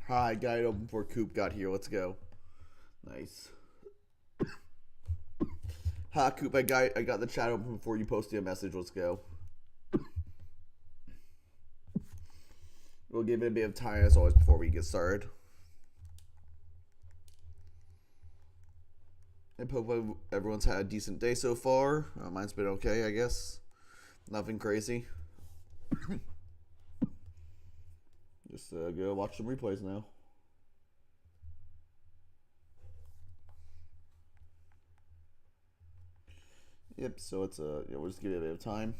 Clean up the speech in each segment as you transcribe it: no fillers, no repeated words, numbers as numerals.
Hi, got it open before Coop got here. Let's go. Nice. Hi, Coop. I got the chat open before you posted a message. Let's go. We'll give it a bit of time as always before we get started. I hope everyone's had a decent day so far. Mine's been okay, I guess. Nothing crazy. Just go watch some replays now. Yep, so it's we'll just give it a bit of time.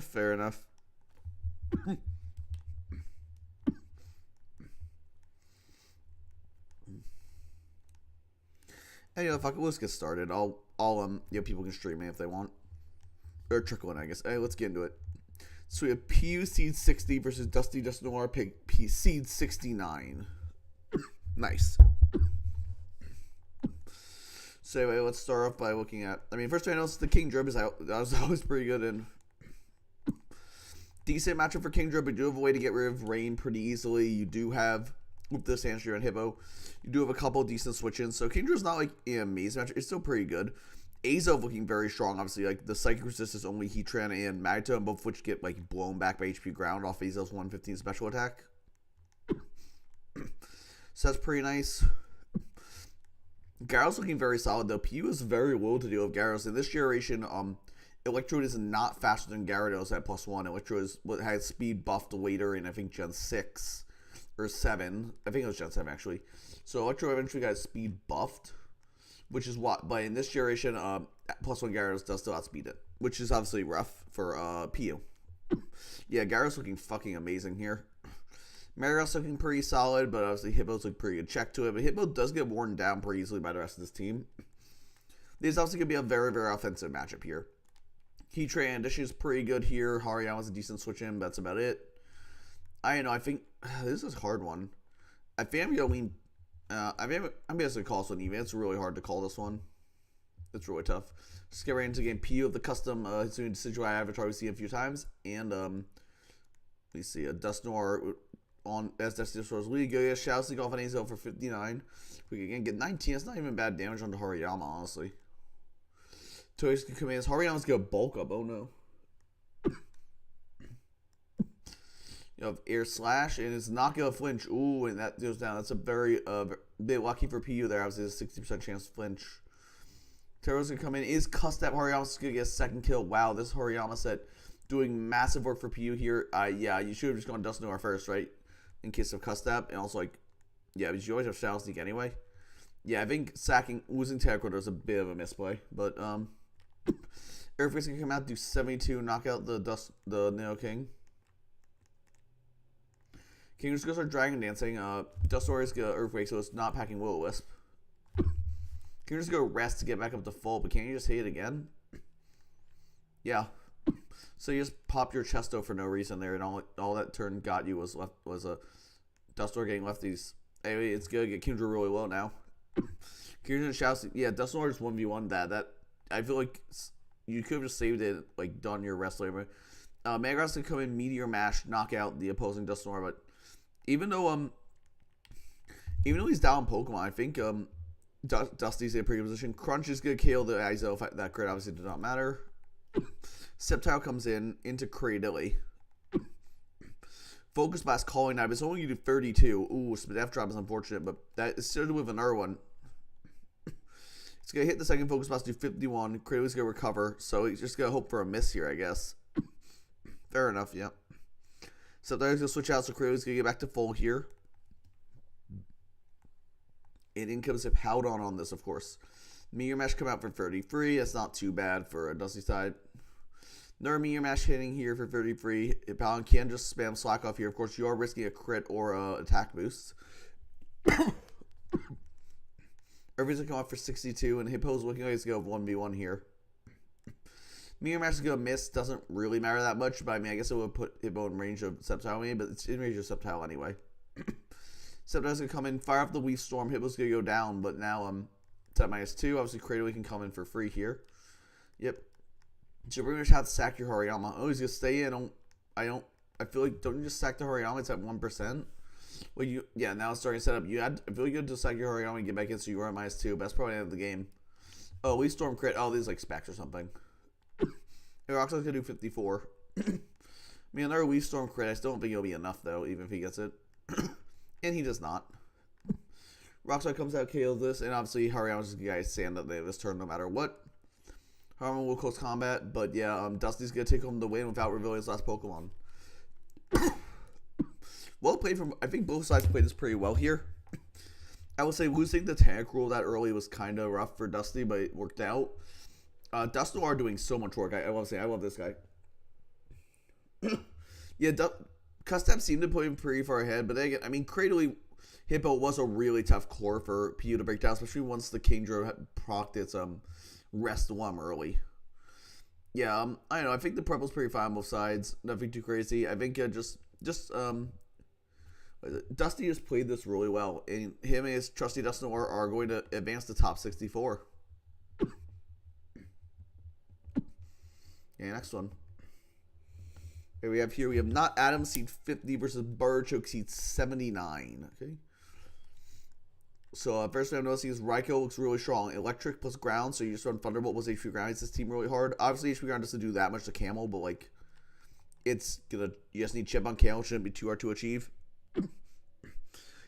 Fair enough. Hey, fuck it, let's get started. People can stream me if they want. Or trickle in, I guess. Hey, let's get into it. So we have PU Seed 60 versus Dusty Dustin Noir P Seed 69. Nice. So anyway, let's start off by looking at. First I noticed the King Drib that was always pretty good and decent matchup for King Drib. But you do have a way to get rid of Rain pretty easily. You do have with the Sandstream and Hippo. You do have a couple of decent switch-ins. So King Drib's not like an amazing matchup. It's still pretty good. Azov looking very strong, obviously. Like the Psychic Resist is only Heatran and Magneton, both of which get like blown back by HP ground off Azov's 115 special attack. So that's pretty nice. Gyarados looking very solid though. PU is very low to deal with Gyarados. In this generation, Electrode is not faster than Gyarados at +1. Electrode is what has speed buffed later in I think Gen 6 or 7. I think it was Gen 7 actually. So Electrode eventually got speed buffed. Which is what, but in this generation, +1 Gyarados does still outspeed it, which is obviously rough for PU. Yeah, Gyarados looking fucking amazing here. Marios looking pretty solid, but obviously Hippo's look pretty good check to it. But Hippo does get worn down pretty easily by the rest of this team. This is obviously going to be a very, very offensive matchup here. Heatran Dish is pretty good here. Hariyama's a decent switch in, but that's about it. I don't know, I think this is a hard one. I think I'm going to lean. I'm basically call this one even. It's really hard to call this one. It's really tough. Just get right into the game. PU of the custom Decidueye avatar we see a few times. And we see a Dusknoir on as Destiny Source League. Shoutouts to off an Azel for 59. We can get 19. That's not even bad damage onto Hariyama, honestly. Toys can come in. Hariyama's gonna bulk up. Oh no. You have Air Slash, and it's not going to flinch. Ooh, and that goes down. That's a very bit lucky for PU there. Obviously, a 60% chance to flinch. Tero's going to come in. Is Custap Hariyama's going to get a second kill? Wow, this Hariyama set doing massive work for PU here. Yeah, you should have just gone Dust Noir first, right? In case of Custap. And also, like, yeah, because you always have Shadow Sneak anyway. Yeah, I think losing Terracotta was a bit of a misplay. But, Earthquake's going to come out, do 72, knock out the Neo King. King just goes start Dragon Dancing. Dustour is going to Earthquake, so it's not packing Will-O-Wisp. Can you just go rest to get back up to full, but can't you just hit it again? Yeah. So you just pop your Chesto for no reason there, and all that turn got you was a Dustour getting lefties. Anyway, it's going to get Kingdra really low now. Kingdra shouts, yeah, Dustour just 1v1 that. I feel like you could have just saved it, like done your rest later. Metagross can come in, Meteor Mash, knock out the opposing Dustour, but even though he's down Pokemon, I think Dusty's in a pretty good position. Crunch is gonna kill the Izo. That crit obviously did not matter. Sceptile comes into Cradily. Focus Blast calling knife. It's only gonna do 32. Ooh, Death Drop is unfortunate, but that is still with another one. It's gonna hit the second Focus Blast, do 51. Cradily's gonna recover, so he's just gonna hope for a miss here, I guess. Fair enough, yeah. So they're going to switch out, so Kratos going to get back to full here. And in comes a Powdon on this, of course. Meteor Mash come out for 33. That's not too bad for a Dusty side. Another Meteor Mash hitting here for 33. Powdon can just spam Slack off here. Of course, you are risking a crit or a attack boost. Everything's going to come off for 62, and Hippo's looking like he's going to 1v1 here. Meteor Mash is going to miss. Doesn't really matter that much, but I mean, I guess it would put Hippo in range of Sceptile, maybe, but it's in range of Sceptile anyway. Sceptile's going to come in, fire off the Leaf Storm. Hippo's going to go down, but now it's at -2. Obviously, Kratos can come in for free here. Yep. So pretty much have to sack your Hariyama. Oh, he's going to stay in. I feel like, don't you just sack the Hariyama? It's at 1%. Well, yeah, now it's starting to set up. I feel like you had to sack your Hariyama and get back in, so you were at -2, but that's probably the end of the game. Oh, Leaf Storm crit. Oh, these like specs or something. Roxanne's going to do 54. I mean, another Leaf Storm crit. I still don't think it'll be enough, though, even if he gets it. And he does not. Roxanne comes out, KOs this, and obviously Hariyama's just going to stand up there this turn no matter what. Hariyama will close combat, but yeah, Dusty's going to take home the win without revealing his last Pokemon. Well played from, I think both sides played this pretty well here. I would say losing the Tentacruel that early was kind of rough for Dusty, but it worked out. Dusknoir doing so much work. I love this guy. Yeah, Custap seemed to put him pretty far ahead, but then again, I mean, Cradily Hippo was a really tough core for PU to break down, especially once the Kingdra had procced its Rest 1 early. Yeah, I don't know. I think the Purple's pretty fine on both sides. Nothing too crazy. I think Dusty just played this really well, and him and his trusty Dusknoir are going to advance to top 64. Okay, next one. Here we have Not Adam seed 50 versus Barchoke seed 79. Okay. So first thing I'm noticing is Raikou looks really strong. Electric plus ground, so you just run Thunderbolt plus HP ground. It's this team really hard. Obviously HP ground doesn't do that much to Camel, but like you just need chip on Camel, shouldn't be too hard to achieve.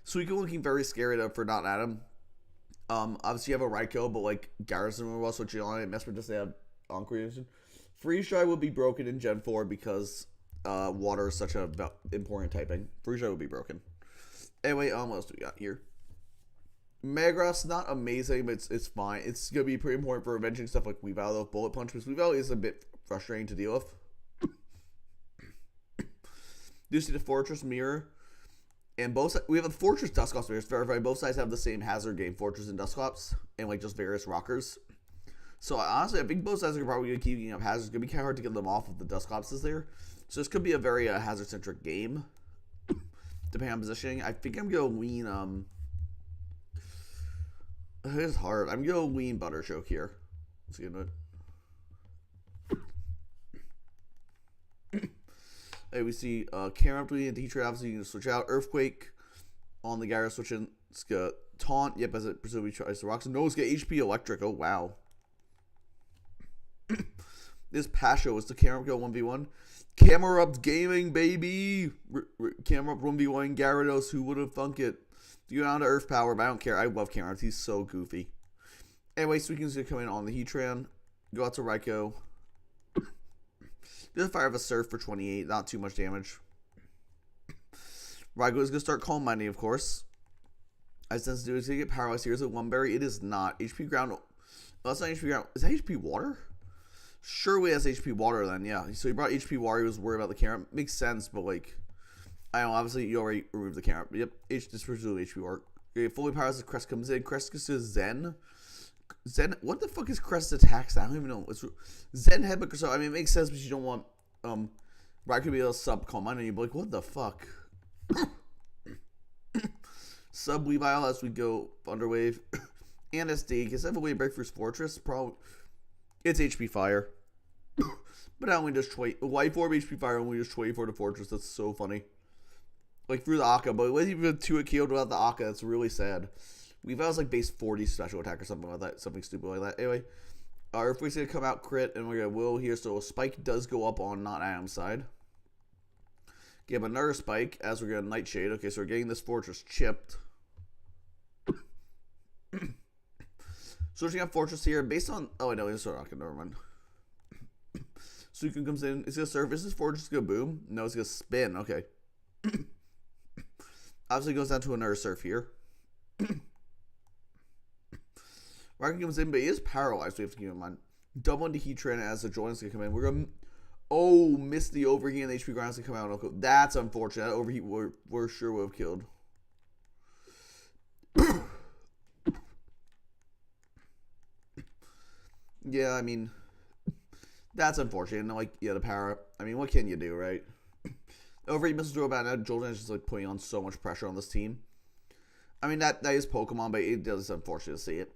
Suicune looking very scary though for Not Adam. Obviously you have a Raikou, but like Garrison will also switch on it. Mesmer just had on creation. Freeze Dry will be broken in Gen 4 because water is such an important typing. Freeze Dry will be broken. Anyway, what else do we got here? Megagroth's not amazing, but it's fine. It's going to be pretty important for avenging stuff like Weavile, though. Bullet Punch, because Weavile is a bit frustrating to deal with. You see the Fortress Mirror. And we have a Fortress Dusclops Mirror. It's verified. Both sides have the same hazard game, Fortress and Dusclops, and like just various rockers. So honestly, I think both sides are probably going to keep getting up hazards. It's going to be kind of hard to get them off if the Dusclops is there. So this could be a very hazard-centric game, depending on positioning. I think I'm going to lean, it's hard. I'm going to lean Butterchoke here. Let's get into it. Hey, we see Camerupt doing the Heatran. Obviously, you can switch out. Earthquake on the Gyarados switching. It's got Taunt. Yep, as it presumably tries to rock. No, it's got HP Electric. Oh, wow. This Pasho is the Camerupt go 1v1. Camerupt Gaming, baby. Camerupt 1v1 Gyarados. Who would have thunk it? You go down to Earth Power, but I don't care. I love Camerupt. He's so goofy. Anyway, Suicune's going to come in on the Heatran. Go out to Raikou. Just fire of a Surf for 28. Not too much damage. Raikou is going to start Calm Minding, of course. I sense it's going to get paralyzed here. Is it One Berry? It is not. HP Ground. Oh, that's not HP Ground. Is that HP Water? Surely that's HP Water then, yeah. So he brought HP Water. He was worried about the camera. Makes sense, but like, I don't know. Obviously, you already removed the camera. Yep, this presumably HP Water. Okay, fully powers as Crest comes in. Crest goes to Zen. Zen, what the fuck is Crest's attacks? I don't even know. It's Zen Headbutt. So I mean, it makes sense, but you don't want Raikou to be able to sub Calm Mind, and you'd be like, what the fuck? Sub Weavile as we go Thunderwave. And SD. Because I have a way to break through Fortress. Probably. It's HP Fire. But I only just Life Orb HP Fire only just 24 to Fortress. That's so funny. Like through the Akka. But it wasn't even 2 killed without the Akka. That's really sad. Weavile's like base 40 special attack or something like that. Something stupid like that. Anyway. Earthquake's going to come out crit. And we're going to will here. So a Spike does go up on Not Adam's side. Give another Spike as we're going to Nightshade. Okay, so we're getting this Fortress chipped. Switching up Fortress here based on. Oh, I know, it's not never mind. Suicune comes in. It's going to surf. Is this Fortress going to boom? No, it's going to spin. Okay. Obviously goes down to another surf here. Rocket comes in, but he is paralyzed, we have to keep in mind. Double into Heatran as the Jordan's gonna come in. We're gonna miss the overheat and HP ground's gonna come out. That's unfortunate. That overheat we're sure would have killed. Yeah, I mean, that's unfortunate. And like, yeah, the power. I mean, what can you do, right? Overheat misses throw about now. Jolteon is just like putting on so much pressure on this team. I mean, that is Pokemon, but it is unfortunate to see it.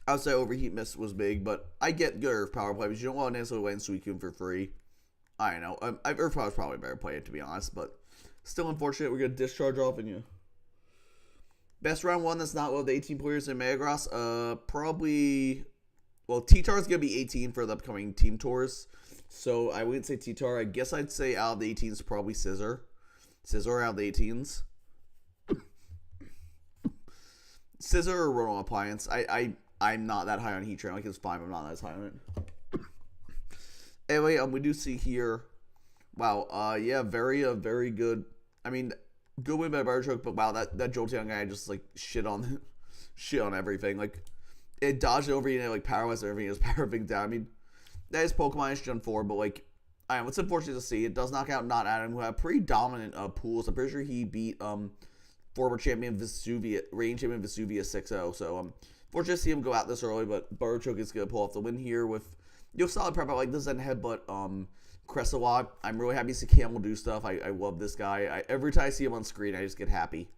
I would say overheat miss was big, but I get good Earth Power play, but you don't want to necessarily win Suicune for free. I don't know. Earth Power is probably a better play, to be honest, but still unfortunate. We're going to discharge off and you. Best round one that's not one of the 18 players in Metagross? Probably. Well, T-Tar is going to be 18 for the upcoming team tours. So I wouldn't say T-Tar. I guess I'd say out of the 18s, probably Scizor. Scizor out of the 18s. Scizor or Rotom Appliance. I'm not that high on Heatran. Like, it's fine. I'm not that high on it. Anyway, we do see here. Wow. Yeah, very good. I mean, good win by Barchoke, but wow, that Jolteon guy just like shit on everything. Like, it dodged over and it like paralyzed everything. It was powering down. I mean, that is Pokemon Gen 4, but like, it's unfortunate to see. It does knock out Not Adam, who had pretty dominant pools. I'm pretty sure he beat former champion Vesuvia, reigning champion Vesuvia 6-0. So fortunate to see him go out this early, but Barchoke is gonna pull off the win here with solid prep. I like the Zen Headbutt Cressawat. I'm really happy to see Camel do stuff. I love this guy. Every time I see him on screen, I just get happy.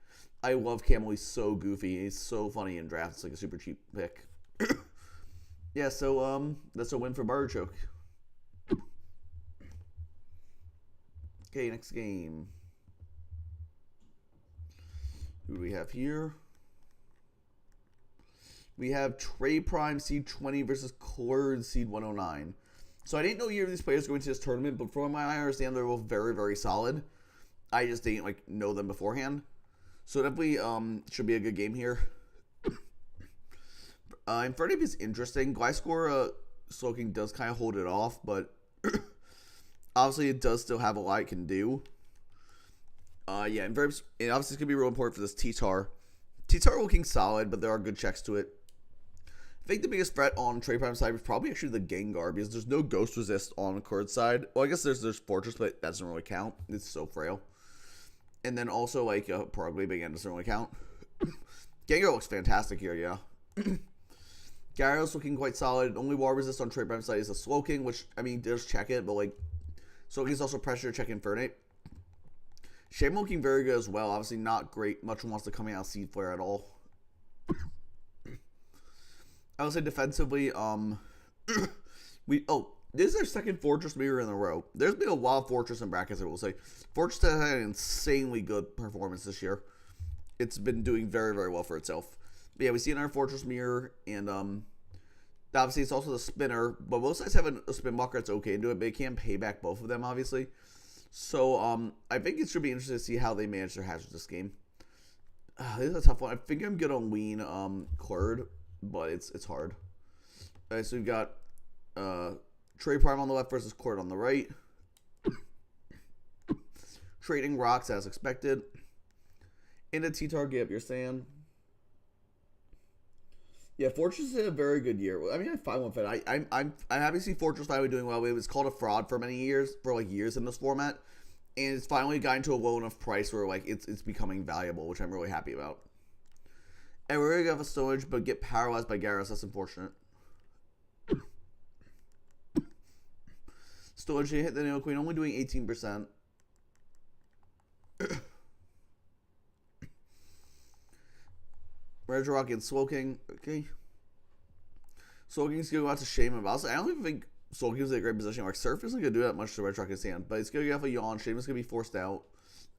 I love Camel. He's so goofy. He's so funny in drafts. It's like a super cheap pick. Yeah, so that's a win for Barchoke. Okay, next game. Who do we have here? We have Trey Prime Seed 20 versus Cord Seed 109. So I didn't know either of these players going to this tournament, but from what I understand, they're both very, very solid. I just didn't like know them beforehand. So definitely should be a good game here. Infernape is interesting. Gliscor Slowking does kind of hold it off, but obviously it does still have a lot it can do. Yeah, and obviously it's going to be real important for this T-Tar. T-Tar looking solid, but there are good checks to it. I think the biggest threat on Trey Prime's side is probably actually the Gengar, because there's no Ghost Resist on Cord's side. Well, I guess there's Fortress, but that doesn't really count. It's so frail. And then also, like, probably Big End doesn't really count. Gengar looks fantastic here, yeah. Gyarados looking quite solid. Only wall resist on Trey Prime's side is a Slowking, which, I mean, does check it, but, like, Slowking's also pressure to check Infernape. Shaymin looking very good as well. Obviously not great. Much wants to come out Seed Flare at all. I would say defensively, this is our second Fortress Mirror in a row. There's been a wild Fortress in brackets, I will say. Fortress has had an insanely good performance this year. It's been doing very, very well for itself. But yeah, we see another Fortress Mirror, and obviously it's also the Spinner, but both sides have a Spin Blocker that's okay into it, but it can't pay back both of them, obviously. So, I think it should be interesting to see how they manage their hazards this game. This is a tough one. I think I'm good on Ween, Clerd, but it's hard. Alright, so we've got Trey Prime on the left versus Clerd on the right. Trading rocks as expected. Into T-Tar, get up your sand. Yeah, Fortress had a very good year. I mean, I find one fit. I'm happy to see Fortress finally doing well. It was called a fraud for many years, years in this format, and it's finally gotten to a low enough price where like it's becoming valuable, which I'm really happy about. And we're gonna have a Stowage, but get paralyzed by Gyarados. That's unfortunate. Stowage hit the Nidoqueen, only doing 18%. Regirock and Slowking. Okay. Slowking's going to go out to Shaymin. I don't even think Slowking's in a great position. Like, Surf isn't going to do that much to Regirock and Sand, but it's going to get off a Yawn. Shaymin's going to be forced out.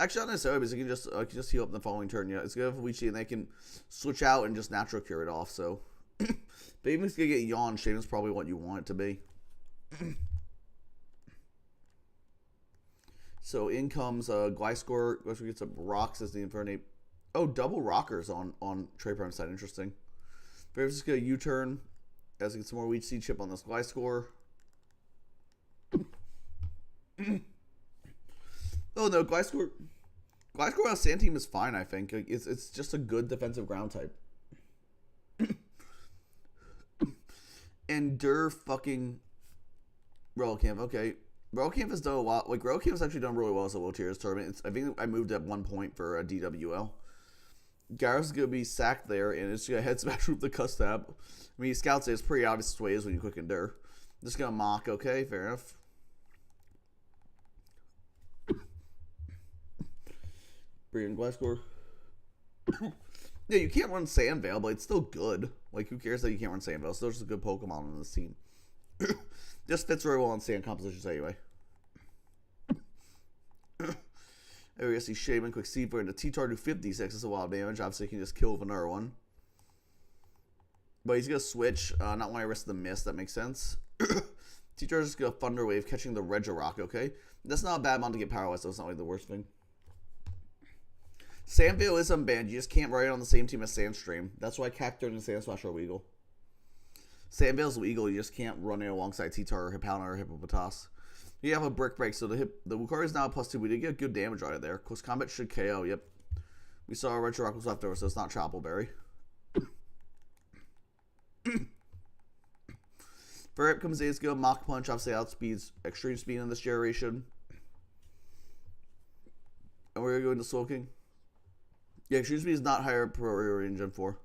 Actually, not necessarily, because he can just heal up in the following turn. Yeah, it's going to have a Weechi, and they can switch out and just natural cure it off. So, but even if it's going to get Yawn, Shaymin's probably what you want it to be. So, in comes Gliscor. Gliscor gets some rocks as the Infernape. Oh, double rockers on Trey Prime's side. Interesting. Braves is going to U-turn as he gets some more Weech Seed chip on this Gliscor. Oh no, Gliscor Glasgow on Sand team is fine, I think. Like, it's just a good defensive ground type. And Dur fucking Relicanth. Okay. Relicanth has done a lot. Like, Relicanth's actually done really well as a World Tiers tournament. I think I moved at 1 point for a DWL. Gyarados is going to be sacked there, and it's going to head smash with the Custab. I mean, Scouts say it's pretty obvious ways when you quick Endur. Just going to mock, okay, fair enough. Brilliant Glasgow. Yeah, you can't run Sandvale, but it's still good. Like, who cares that you can't run Sandvale? Still just a good Pokemon on this team. Just fits very well on sand compositions anyway. There we see Shaman, Quick Seed into T-Tar do 56. That's a lot of damage. Obviously, he can just kill with another one. But he's going to switch. Not when I risk the miss. That makes sense. T-Tar's just going to Thunder Wave, catching the Regirock, okay? That's not a bad amount to get power-wise, so it's not like the worst thing. Sandvale is unbanned. You just can't ride it on the same team as Sandstream. That's why Cacturne and Sandslash are illegal. Sandvale's legal. You just can't run it alongside T-Tar or Hippowdon or Hippopotas. You have a Brick Break, so the Lucario is now a +2. We did get good damage out of there. Close Combat should KO, yep. We saw Regirock was left over, so it's not Choppleberry. For Hip comes A's go, Mach Punch, obviously outspeeds Extreme Speed in this generation. And we're going to go into Soul King. Yeah, Extreme Speed is not higher priority in Gen 4.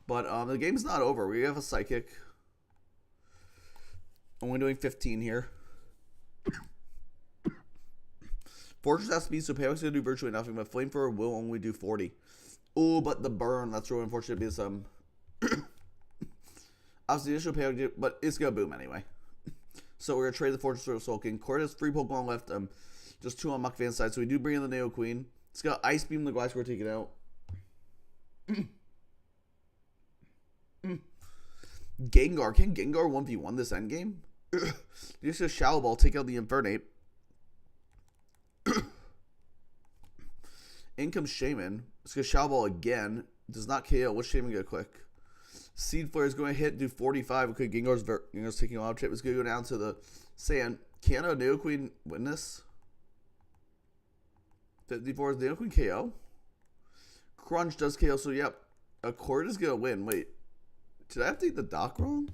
But the game's not over. We have a Psychic. Only doing 15 here. Fortress has speed, so Paylock's going to do virtually nothing, but Flamethrower will only do 40. Oh, but the burn, that's really unfortunate because, obviously the initial Paylock, but it's going to boom anyway. So we're going to trade the Fortress for Soul King. Court has 3 Pokemon left, just 2 on Mach Van side, so we do bring in the Neo Queen. It's got Ice Beam, the Glycerin taken out. Gengar. Can Gengar 1v1 this endgame? Just a Shallow Ball, take out the Infernape. In comes Shaman. It's going to Shallow Ball again. Does not KO. What's Shaman going to click? Seed Flare is going to hit, do 45. Okay, Gengar's taking a lot of chip. It's going to go down to the sand. Can a Neo Queen win this? 54 is Neo Queen KO. Crunch does KO, so yep. A Cord is going to win. Wait. Did I have to eat the dock wrong?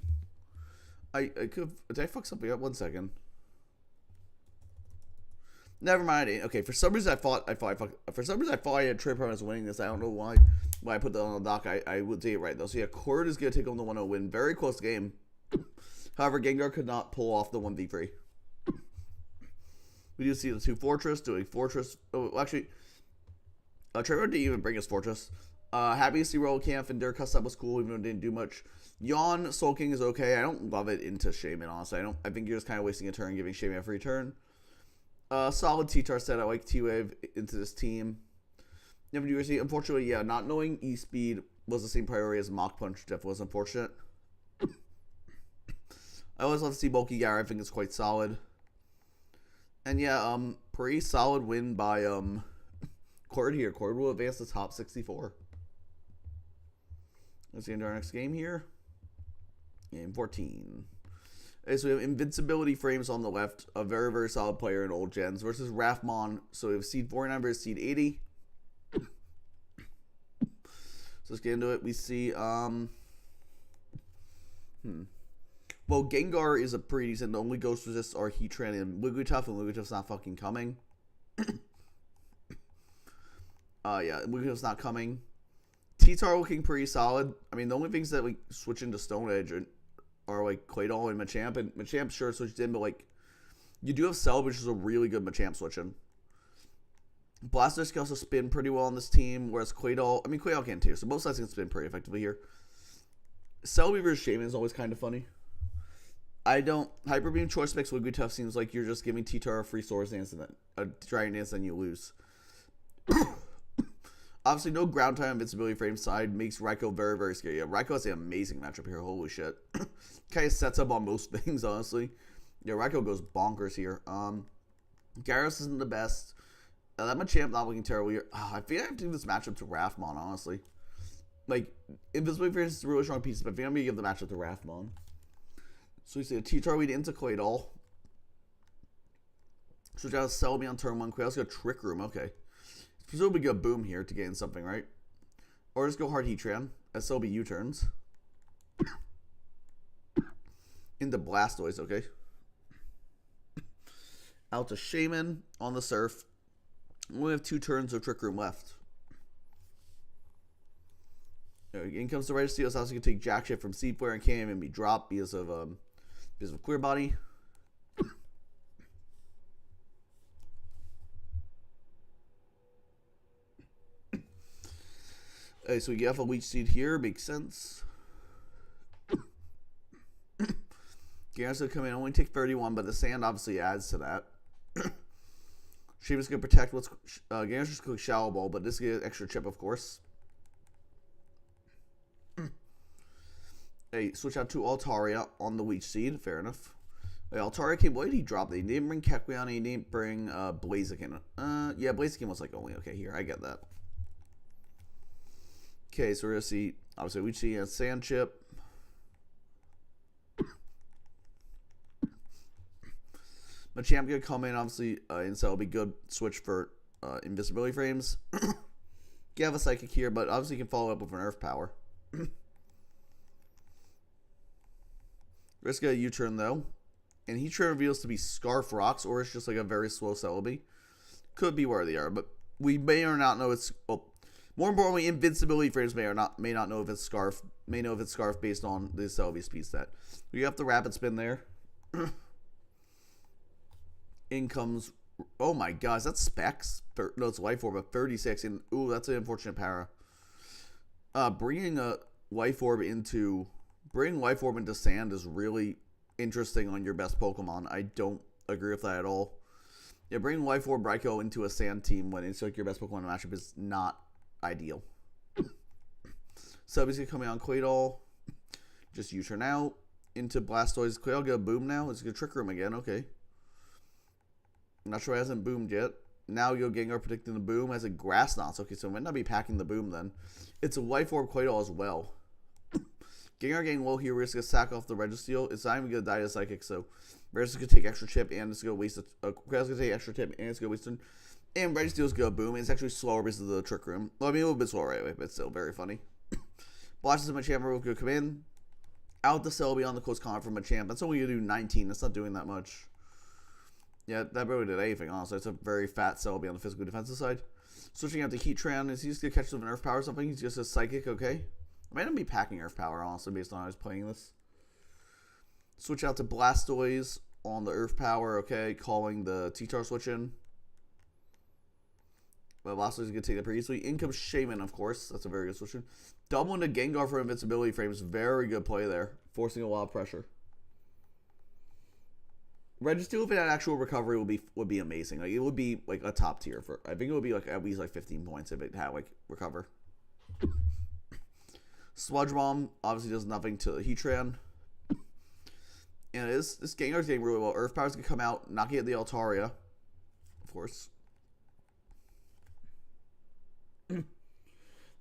I could. Did I fuck something up? 1 second. Never mind. Okay, for some reason I thought I had Trey Promise winning this. I don't know why I put that on the dock. I would say it right though. So yeah, Cord is gonna take on the 1-0 win. Very close game. However, Gengar could not pull off the 1v3. We do see the 2 Fortress doing Fortress. Oh, actually, Trevor didn't even bring his Fortress. Happy to see Relicanth and Dirk Custom was cool, even though it didn't do much. Yawn Soul King is okay. I don't love it into Shaman, honestly. I think you're just kind of wasting a turn, giving Shaman a free turn. Solid T-Tar set. I like T-Wave into this team. Never do see. Unfortunately, yeah, not knowing E-Speed was the same priority as Mach Punch definitely was unfortunate. I always love to see Bulky Gyara. I think it's quite solid. And yeah, pretty solid win by Cord here. Cord will advance to top 64. Let's get into our next game here. Game 14. Okay, so we have Invincibility Frames on the left. A very, very solid player in old gens versus Rathmon. So we have Seed 49 versus Seed 80. So let's get into it. We see, well, Gengar is a pretty decent. The only ghost resists are Heatran and Wigglytuff, and Wigglytuff's not fucking coming. Yeah, Wigglytuff's not coming. T-Tar looking pretty solid. I mean, the only things that we switch into Stone Edge are like Claydol and Machamp. And Machamp sure switched in, but like, you do have Cell, which is a really good Machamp switching. Blastoise can also spin pretty well on this team, whereas Claydol, I mean, Claydol can too, so both sides can spin pretty effectively here. Celebi versus Shaman is always kind of funny. Hyper Beam Choice Mix Wigglytuff seems like you're just giving T-Tar a free Swords Dance and then a Dragon Dance, and you lose. Obviously, no ground time invincibility frame side makes Raikou very, very scary. Yeah, Raikou has an amazing matchup here. Holy shit. Kind of sets up on most things, honestly. Yeah, Raikou goes bonkers here. Gyarados isn't the best. That Machamp not looking terrible here. I think I have to give this matchup to Rathmon, honestly. Like, invincibility frame is a really strong piece, but I think I'm going to give the matchup to Rathmon. So we see a T-Tar lead into Claydol. Switch out Celebi on turn 1. Quail's got Trick Room. Okay. Presumably go Boom here to gain something, right? Or just go hard Heatran as Celebi U-turns. Into Blastoise, okay. Out to Shaman on the Surf. We only have 2 turns of Trick Room left. In comes the Registeel. It's also going to take Jack Shit from Seed Flare and can't even be dropped because of Clear Body. Okay, so we get a Leech Seed here. Makes sense. Gyarados going to come in. Only take 31, but the Sand obviously adds to that. Shaman's going to protect what's... Gyarados just going to Shallow Ball, but this gets extra chip, of course. Hey, switch out to Altaria on the Leech Seed. Fair enough. Hey, Altaria came... What did he drop? They didn't bring Kecleon. He didn't bring Blaziken. Yeah, Blaziken was like only... Okay, here. I get that. Okay, so we're going to see... Obviously, Leech Seed and Sand Chip. Machamp going to come in, obviously, and so it'll be good switch for invisibility frames. You have a Psychic here, but obviously you can follow up with an Earth Power. Risk a U-turn, though. And Heatran reveals to be Scarf Rocks, or it's just like a very slow Celebi. Could be where they are, but we may or not know it's... Well, more importantly, invincibility frames may not know if it's Scarf. May know if it's Scarf based on the Celebi speed set. We have the Rapid Spin there. In comes, oh my gosh, that's Specs. No, it's Life Orb at 36, and ooh, that's an unfortunate para. Bringing Life Orb into Sand is really interesting on your best Pokemon. I don't agree with that at all. Yeah, bringing Life Orb Raikou into a Sand team when it's like your best Pokemon matchup is not ideal. Subby's gonna come in on Claydol. Just U-turn out into Blastoise. Claydol get a Boom now. It's gonna Trick Room again. Okay. I'm not sure it hasn't boomed yet. Now you go Gengar predicting the Boom as a Grass Knots. Okay, so it might not be packing the Boom then. It's a Life Orb Claydol as well. Gengar getting low here. We're just going to sack off the Registeel. It's not even going to die to Psychic, so Registeel going to take extra chip and it's going to waste Claydol's going to take extra chip and it's going to waste it. And Registeel's going to Boom. It's actually slower because of the Trick Room. Well, I mean, a little bit slower anyway, but still very funny. Blastoise and Machamp will come in. Out the Celebi on the close combat from Machamp. That's only going to do 19. That's not doing that much. Yeah, that barely did anything, honestly. It's a very fat Celebi on the physical defensive side. Switching out to Heatran. Is he just going to catch with an Earth Power or something? He's just a Psychic, okay. I might not be packing Earth Power, honestly, based on how I was playing this. Switch out to Blastoise on the Earth Power, okay. Calling the T-Tar switch in. But Blastoise is going to take that pretty easily. In comes Shaman, of course. That's a very good switch in. Double into Gengar for invincibility frames. Very good play there. Forcing a lot of pressure. Registeel, if it had actual recovery, would be amazing. Like it would be like a top tier for. I think it would be like at least like 15 points if it had like recover. Sludge Bomb obviously does nothing to Heatran, and this Gengar's getting really well. Earth Power's gonna come out, knocking at the Altaria, of course.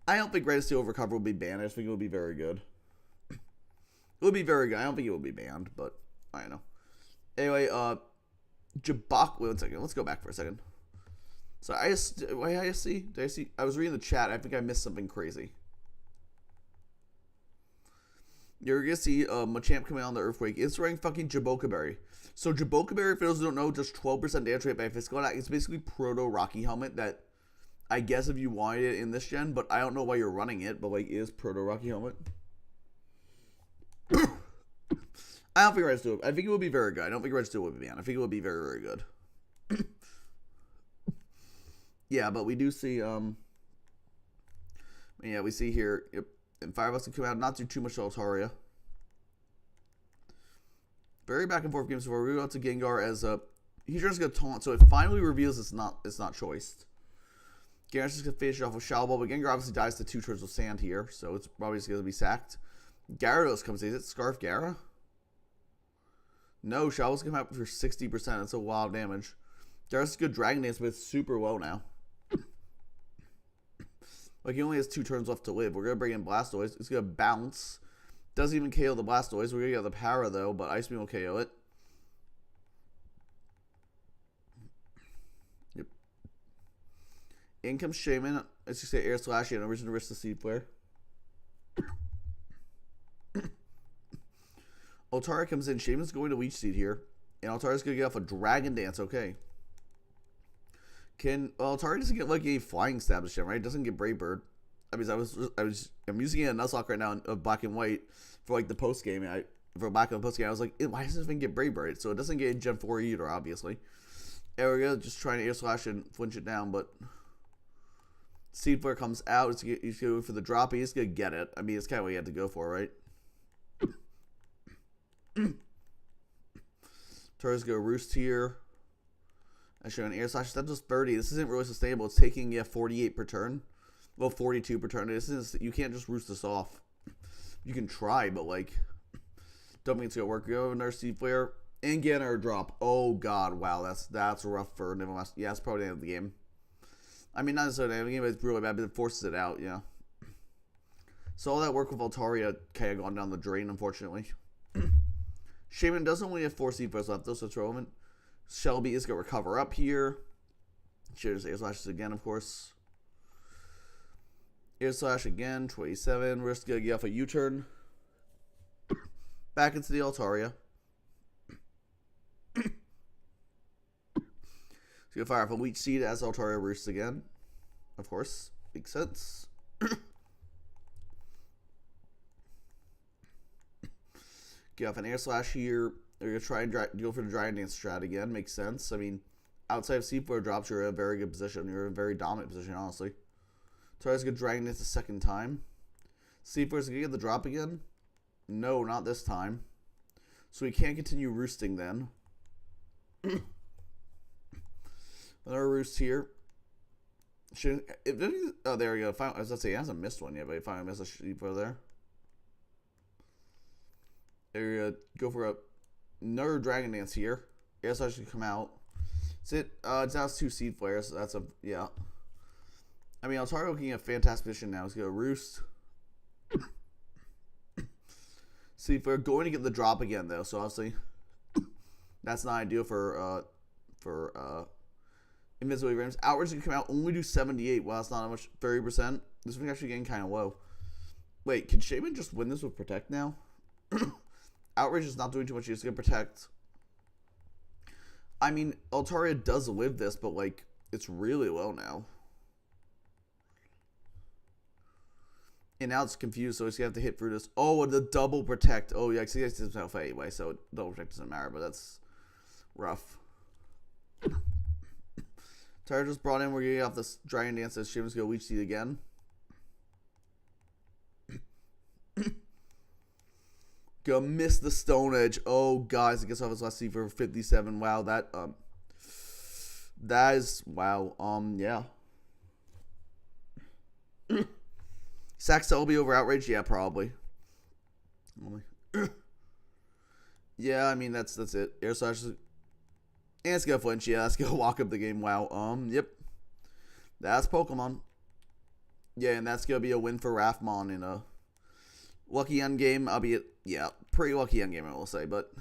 I don't think Registeel recover will be banned. I just think it would be very good. It would be very good. I don't think it would be banned, but I don't know. Anyway, Jabak. Wait 1 second. Let's go back for a second. So I see. Did I see? I was reading the chat. I think I missed something crazy. You're gonna see Machamp coming on the Earthquake. It's wearing fucking Jaboca Berry. So Jaboca Berry, for those who don't know, just 12% damage rate by physical attack. It's basically Proto Rocky Helmet that I guess if you wanted it in this gen, but I don't know why you're running it. But like, it is Proto Rocky Helmet. I don't think Registeel. I think it would be very good. I don't think Registeel would be banned. I think it would be very, very good. Yeah, but we do see. Yeah, we see here. Yep, and Firebucks can come out. Not do too much to Altaria. Very back and forth games before we go out to Gengar as he's just gonna taunt. So it finally reveals it's not choiced. Gengar's just gonna finish it off with Shallow Ball, but Gengar obviously dies to 2 turns of Sand here, so it's probably just gonna be sacked. Gyarados comes in. Is it Scarf Gyara? No, Shallow's going to come out for 60%. That's a lot of damage. Gyarados good Dragon Dance, but it's super low now. Like, he only has 2 turns left to live. We're going to bring in Blastoise. It's going to bounce. Doesn't even KO the Blastoise. We're going to get the Para, though, but Ice Beam will KO it. In comes Shaman. As you say, Air Slash, and original risk the Seed Flare. Altaria comes in. Shaman's going to Leech Seed here. And Altaria's going to get off a Dragon Dance. Okay. Altaria doesn't get like a Flying Stab this gen, right? It doesn't get Brave Bird. I mean, I'm using it in Nuzlocke right now of Black and White for like the post game. For Black and post game, I was like, why does this even get Brave Bird? So it doesn't get Gen 4 either, obviously. There we go, just trying to Air Slash and flinch it down, but Seed Flare comes out. He's going for the drop. He's going to get it. I mean, it's kind of what he had to go for, right? Torres go Roost here. I show an Air Slash. That's just 30. This isn't really sustainable. It's taking 48 per turn. Well, 42 per turn. You can't just roost this off. You can try, but like, don't think it's gonna work. Go another Seed Flare and get our drop. Oh god, wow, that's rough for Nimblemas. Yeah, it's probably the end of the game. I mean, not necessarily the end of the game, but it's really bad, but it forces it out. Yeah. So all that work with Altaria kind of gone down the drain, unfortunately. Shaman does only have 4 Seed Flares left, though, so it's relevant. Shelby is going to recover up here. Cheers, Air Slashes again, of course. Air Slash again, 27. We're just going to get off a U-turn. Back into the Altaria. He's going to fire off a Leech Seed as Altaria roosts again. Of course. Makes sense. Get off an Air Slash here. They're going to try and go for the Dragon Dance strat again. Makes sense. I mean, outside of Seed Flare drops, you're in a very good position. You're in a very dominant position, honestly. Tries to get Dragon Dance a second time. Seed Flare's going to get the drop again. No, not this time. So we can't continue roosting then. Another roost here. Oh, there we go. I was going to say, he hasn't missed one yet, but he finally missed a Seed Flare there. There we go for another Dragon Dance here. Air Slash should come out. It's now 2 Seed Flares. So that's yeah. I mean, Altaria looking at a fantastic position now. He's going to roost. Seed Flare going to get the drop again, though. So obviously, that's not ideal for Invincibility Frames. Outrage can come out, only do 78. Well, that's not that much. 30%. This one's actually getting kind of low. Wait, can Shaman just win this with Protect now? Outrage is not doing too much. He's going to Protect. I mean, Altaria does live this, but, like, it's really low now. And now it's confused, so he's going to have to hit through this. Oh, the double Protect. Oh, yeah, because he gets himself anyway, so double Protect doesn't matter, but that's rough. Altaria just brought in. We're getting off this Dragon Dance as Shaman's going to Leech Seed again. Gonna miss the Stone Edge. Oh, guys, it gets off his last seed for 57. Wow, that is wow. Yeah. Sack Celebi over Outrage? Yeah, probably. Yeah, I mean that's it. Air Slash. And it's gonna flinch. Yeah, it's gonna walk up the game. Wow. Yep. That's Pokemon. Yeah, and that's gonna be a win for Rathmon in a lucky end game, albeit, yeah, pretty lucky end game, I will say, but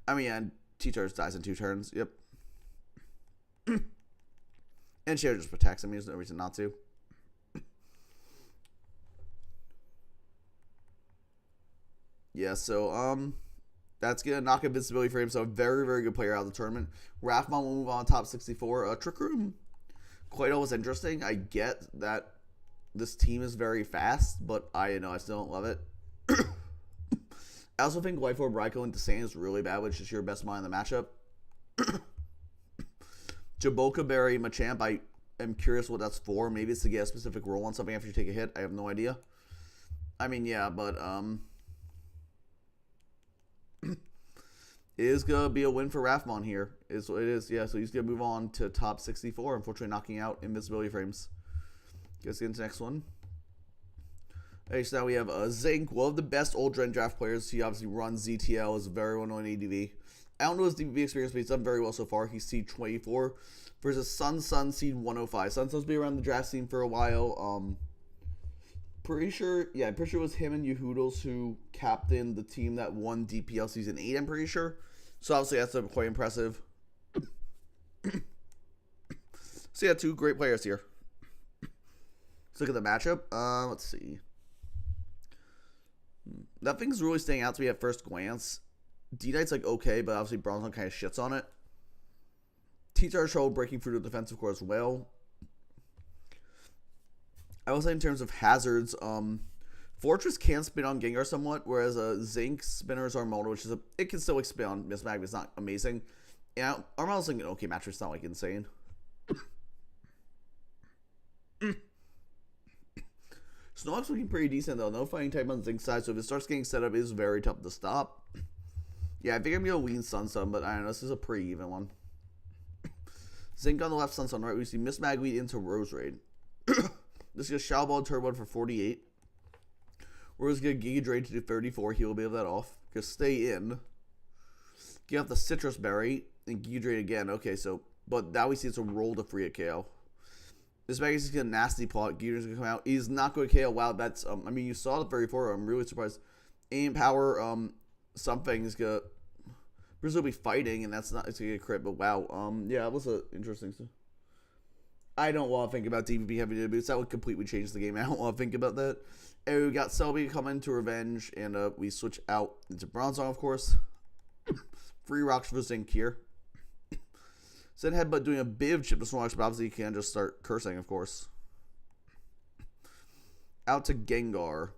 I mean, yeah, T-Turns dies in 2 turns, yep. And Share just protects, I mean, there's no reason not to. Yeah, so, that's going to knock invincibility for him, so a very, very good player out of the tournament. Rathmon will move on top 64. Trick Room, quite always interesting. I get that this team is very fast, but I still don't love it. I also think Life Orb, Raikou, and Descent is really bad, which is your best mind in the matchup. Jabolka Berry, Machamp, I am curious what that's for. Maybe it's to get a specific roll on something after you take a hit. I have no idea. I mean, yeah, but it is going to be a win for Rathmon here. Is what it is, yeah. So he's going to move on to top 64, unfortunately knocking out Invincibility Frames. Let's get into the next one. Okay, so now we have Zink, one of the best old Gen Draft players. He obviously runs ZTL, is very well known ADV. I don't know his DVB experience, but he's done very well so far. He's seed 24 versus Sun seed 105. Sun's been around the draft scene for a while. Pretty sure it was him and Yehoodles who captained the team that won DPL Season 8, I'm pretty sure. So obviously that's quite impressive. So yeah, two great players here. Let's look at the matchup. Let's see. Nothing's really standing out to me at first glance. D-Knight's like okay, but obviously Bronzong kind of shits on it. T-Tar trouble breaking through the defensive core as well. I will say in terms of hazards, Fortress can spin on Gengar somewhat, whereas Zinc spinners Armaldo, which is it can still like spin on Miss Magma. It's not amazing. Yeah, Armaldo's like an okay match. It's not like insane. Snorlax looking pretty decent though. No fighting type on Zinc's side, so if it starts getting set up, it is very tough to stop. Yeah, I think I'm gonna lean Sun, but I don't know. This is a pretty even one. Zinc on the left, Sun on the right. We see Miss Magweed into Roserade. This is Shadow Ball Turbo for 48. We're just gonna Giga Drain to do 34. He'll be able that off. Gonna stay in. Get off the Citrus Berry and Giga Drain again. Okay, so but now we see it's a roll to free a KO. This bag is just gonna nasty plot. Giga Drain's gonna come out. He's not going to KO. Wow, that's I mean you saw the 34. I'm really surprised. Aim power something is gonna presumably fighting, and that's not it's gonna get crit. But wow, yeah, it was a interesting stuff. I don't want to think about DVP heavy duty boots. That would completely change the game. I don't want to think about that. And we got Selby coming to Revenge, and we switch out into Bronzong, of course. Free rocks for Zinc here. Said Headbutt doing a bit of chip to Snorlax, but obviously you can't just start cursing, of course. Out to Gengar.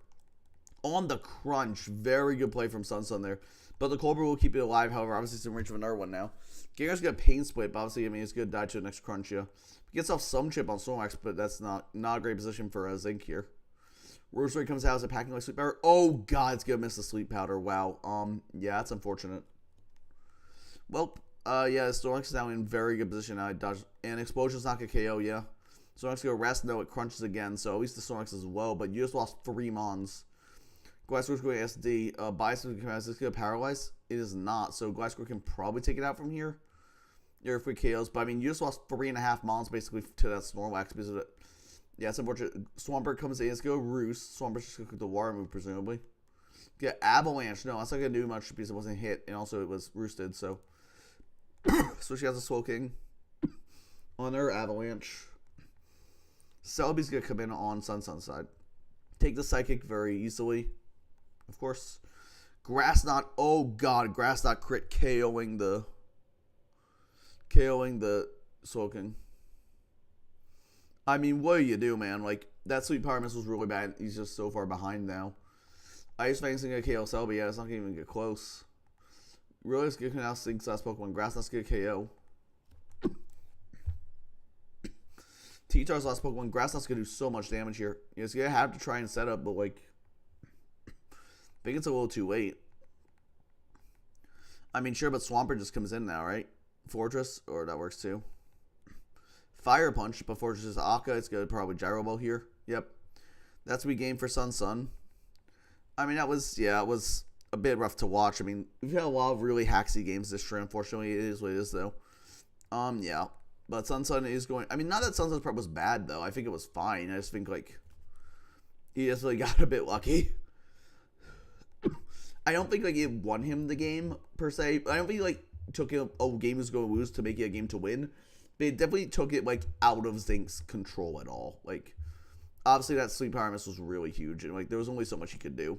On the crunch. Very good play from Sun there. But the Cobra will keep it alive, however, obviously it's in range of another one now. Gengar's got a Pain Split, but obviously, I mean, it's going to die to the next crunch, yeah. He gets off some chip on Snorlax, but that's not a great position for Zinc here. Roserade comes out as a packing like Sleep Powder. Oh, God, it's going to miss the Sleep Powder. Wow. Yeah, that's unfortunate. Well, yeah, Snorlax is now in very good position. Now, dodge, and Explosion's not going to KO, yeah. Snorlax going to rest, no, it crunches again, so at least the Snorlax is low, but you just lost 3 Mons. Gliscor going to SD. Bison can come out. Is this going to paralyze? It is not, so Gliscor can probably take it out from here. Earthquake KOs, but I mean, you just lost 3.5 Mons basically to that Snorlax because of it. Yeah, it's unfortunate. Swampert comes in. Let's go Roost. Swampert's just going to cook the Water move, presumably. Yeah, Avalanche. No, that's not going to do much because it wasn't hit, and also it was roosted, so. So she has a Swole King on her Avalanche. Selby's going to come in on Sun's side. Take the Psychic very easily, of course. Grass Knot. Oh, God. Grass Knot crit KOing the Swole King. I mean, what do you do, man? Like, that Sweet Power Missile was really bad. He's just so far behind now. Ice Fang's going to KO Selby. Yeah, it's not going to even get close. Really, it's going to now Sync's last Pokemon. Grass Knot's going to KO. T-Tar's last Pokemon. Grass Knot's going to do so much damage here. He's going to have to try and set up, but, like, I think it's a little too late. I mean, sure, but Swampert just comes in now, right? Fortress, or that works too. Fire Punch, but Fortress is Akka. It's going to probably Gyro Ball here. Yep. That's we game for Sun. I mean, that was, yeah, it was a bit rough to watch. I mean, we've had a lot of really hacksy games this year. Unfortunately, it is what it is, though. Yeah. But Sun is going, I mean, not that Sun's prep was bad, though. I think it was fine. I just think, like, he just, like, got a bit lucky. I don't think, like, it won him the game, per se. I don't think, like, took it, game was going to lose to make it a game to win. But it definitely took it, like, out of Zinc's control at all. Like, obviously that Sleep Power Missile was really huge. And, like, there was only so much he could do.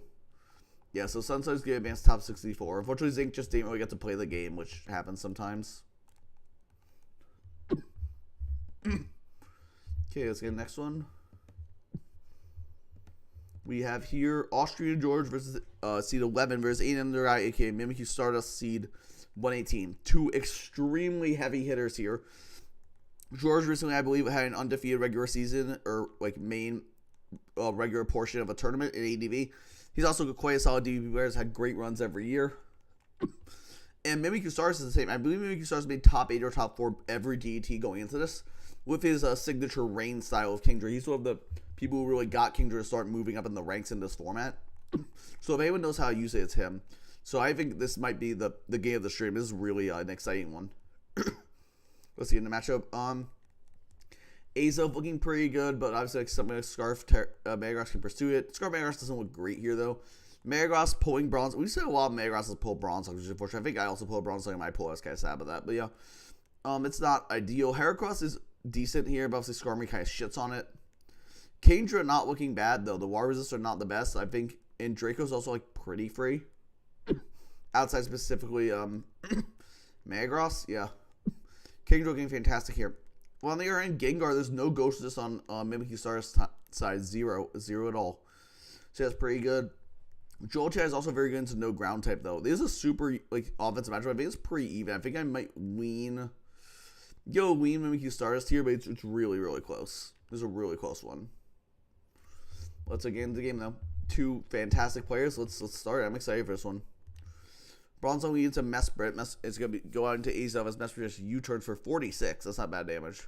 Yeah, so Sunside's going to advance top 64. Unfortunately, Zinc just didn't really get to play the game, which happens sometimes. Okay, let's get the next one. We have here Austrian George versus seed 11 versus 8 under guy, aka Mimikyu Stardust seed 118. Two extremely heavy hitters here. George recently, I believe, had an undefeated regular season or like main regular portion of a tournament in ADV. He's also quite a solid DVP player. Has had great runs every year. And Mimikyu Stardust is the same. I believe Mimikyu Stardust made top 8 or top 4 every DET going into this with his signature rain style of Kingdra. He's one of the people who really got Kingdra to start moving up in the ranks in this format. So if anyone knows how to use it, it's him. So I think this might be the game of the stream. This is really an exciting one. Let's see in the matchup. Azo looking pretty good, but obviously like something like Scarf Metagross can pursue it. Scarf Metagross doesn't look great here though. Metagross pulling bronze. We see a lot of Metagrosses pull bronze, which is unfortunate. I think I also pull bronze, like my pull. I was kind of sad about that, but yeah, it's not ideal. Heracross is decent here, but obviously Skarmory kind of shits on it. Kingdra not looking bad, though. The water resist are not the best. I think, and Draco's also, like, pretty free. Outside specifically, Metagross, yeah. Kingdra looking fantastic here. Well, on the other end, Gengar, there's no Ghost Resist on Mimikyu Stardust side. Zero at all. So that's pretty good. Jolteon is also very good into no ground type, though. This is a super, like, offensive matchup. I think it's pretty even. I think I might wean Mimikyu Stardust here, but it's really, really close. This is a really close one. Let's get into the game, though. Two fantastic players. Let's start. I'm excited for this one. Bronzong we need to Mesprit. It's going to go out into Azelf as Mesprit just U-turns for 46. That's not bad damage.